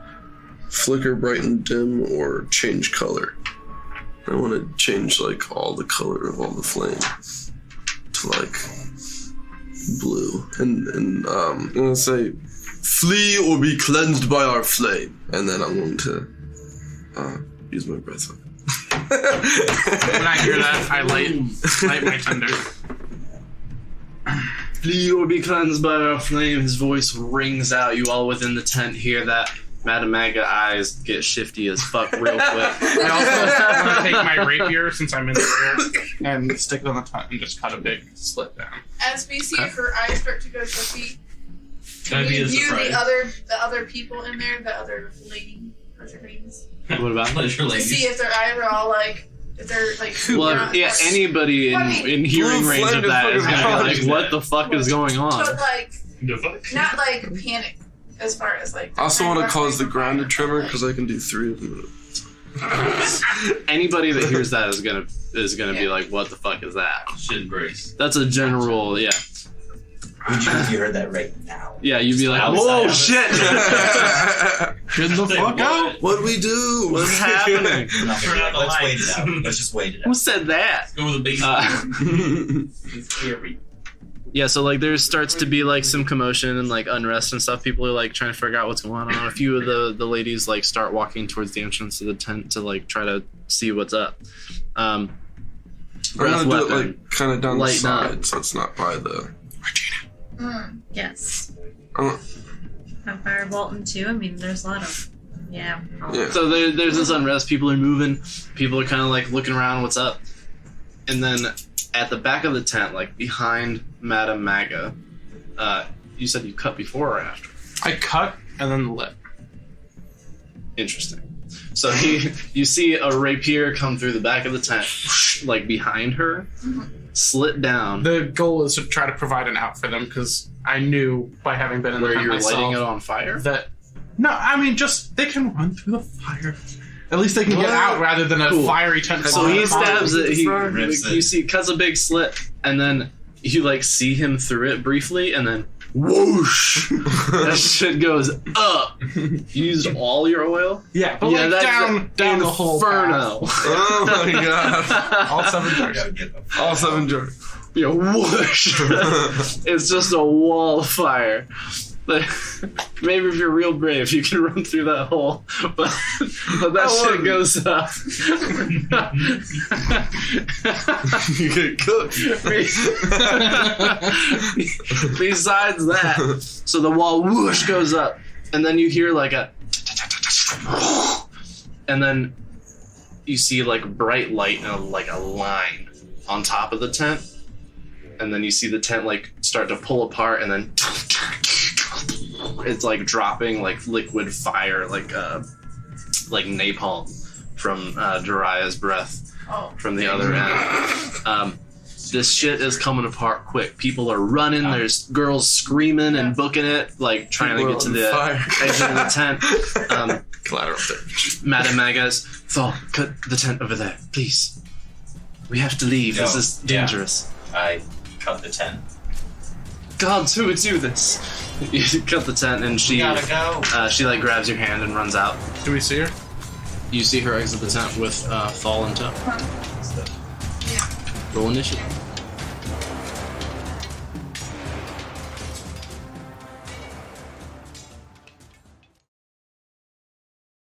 Speaker 4: flicker, brighten, dim, or change color. I want to change, like, all the color of all the flame to, like, blue. And I'm gonna say, flee or be cleansed by our flame. And then I'm going to use my breath weapon.
Speaker 3: When I hear that, I light my tinder.
Speaker 2: Flee or be cleansed by our flame. His voice rings out. You all within the tent hear that. Madam Maga eyes get shifty as fuck real quick.
Speaker 3: I also want to take my rapier, since I'm in the rear, and stick it on the tent and just cut a big slit down.
Speaker 5: As we see her eyes start to go shifty,
Speaker 7: That'd be
Speaker 5: we
Speaker 7: a
Speaker 5: view
Speaker 7: surprise.
Speaker 5: the other people in there, the other ladies,
Speaker 2: What about?
Speaker 7: Pleasure,
Speaker 5: to
Speaker 7: ladies.
Speaker 5: see if their eyes are all like, if they're like.
Speaker 2: Well, yeah, anybody in hearing
Speaker 4: Blue
Speaker 2: range
Speaker 4: flame
Speaker 2: of
Speaker 4: is
Speaker 2: that is
Speaker 4: fucking
Speaker 2: gonna be like,
Speaker 7: hot.
Speaker 2: what the fuck is going on?
Speaker 5: But like,
Speaker 7: The fuck?
Speaker 5: not like panic, as far as like.
Speaker 4: I also want to cause the ground to tremor because I can do 3 of them.
Speaker 2: Anybody that hears that is gonna be like, what the fuck is that?
Speaker 7: Shin brace.
Speaker 2: That's a general, yeah.
Speaker 6: Would you if you heard that right now?
Speaker 2: Yeah, you'd be like,
Speaker 6: Outside
Speaker 2: whoa,
Speaker 6: of it.
Speaker 2: shit!
Speaker 3: Get the fuck out!
Speaker 4: What'd we do?
Speaker 2: What's happening?
Speaker 6: We're not gonna do it. Let's wait it out. Let's just wait it
Speaker 2: Who
Speaker 6: out.
Speaker 2: said that?
Speaker 7: Go with a big. It's scary.
Speaker 2: Yeah, so like there starts to be like some commotion and like unrest and stuff. People are like trying to figure out what's going on. A few of the ladies like start walking towards the entrance of the tent to like try to see what's up.
Speaker 4: I'm
Speaker 2: Breath
Speaker 4: gonna do it
Speaker 2: weapon.
Speaker 4: like kind of down the
Speaker 2: Lighten up.
Speaker 4: side, so it's not by the.
Speaker 8: Yes.
Speaker 4: Oh,
Speaker 8: Have Firebolt and two. I mean, there's a lot of. Yeah.
Speaker 4: yeah.
Speaker 2: So there's this unrest. People are moving. People are kind of like looking around. What's up? And then at the back of the tent, like behind Madame Maga, you said you cut before or after?
Speaker 3: I cut and then lit.
Speaker 2: Interesting. So you see a rapier come through the back of the tent, like behind her, slit down.
Speaker 3: The goal is to try to provide an out for them because I knew by having been in the
Speaker 2: Where
Speaker 3: tent
Speaker 2: you're
Speaker 3: myself
Speaker 2: lighting it on fire?
Speaker 3: that. No, I mean just they can run through the fire. At least they can get
Speaker 4: What?
Speaker 3: out rather than a
Speaker 2: Cool.
Speaker 3: fiery tent.
Speaker 2: So
Speaker 3: fire.
Speaker 2: he stabs it. He
Speaker 6: Rips it.
Speaker 2: you see cuts a big slit, and then you like see him through it briefly, and then whoosh, that shit goes up. You used all your oil.
Speaker 3: Yeah, but
Speaker 2: Yeah,
Speaker 3: like
Speaker 2: that's
Speaker 3: down the whole
Speaker 2: inferno.
Speaker 4: Oh my god!
Speaker 3: All 7
Speaker 6: We
Speaker 3: jars.
Speaker 6: gotta get the
Speaker 4: All 7 jars.
Speaker 2: You know, whoosh. It's just a wall of fire. But maybe if you're real brave, you can run through that hole. But that shit goes up.
Speaker 4: You get cooked.
Speaker 2: Besides that, so the wall whoosh goes up, and then you hear like a, and then you see like bright light and like a line on top of the tent, and then you see the tent like start to pull apart, and then it's like dropping like liquid fire, like napalm from Daria's breath from the other end. This shit is coming apart quick. People are running. There's girls screaming and booking it, like trying to get to the exit of the tent.
Speaker 4: Collateral damage.
Speaker 2: Madame Magas, Thal, cut the tent over there, please. We have to leave. This
Speaker 6: No.
Speaker 2: is dangerous.
Speaker 6: I cut the tent.
Speaker 2: Gods, who would do this? You cut the tent, and she
Speaker 6: Gotta go.
Speaker 2: she like grabs your hand and runs out.
Speaker 3: Do we see her?
Speaker 2: You see her exit the tent with Thal in tow. Roll initiative.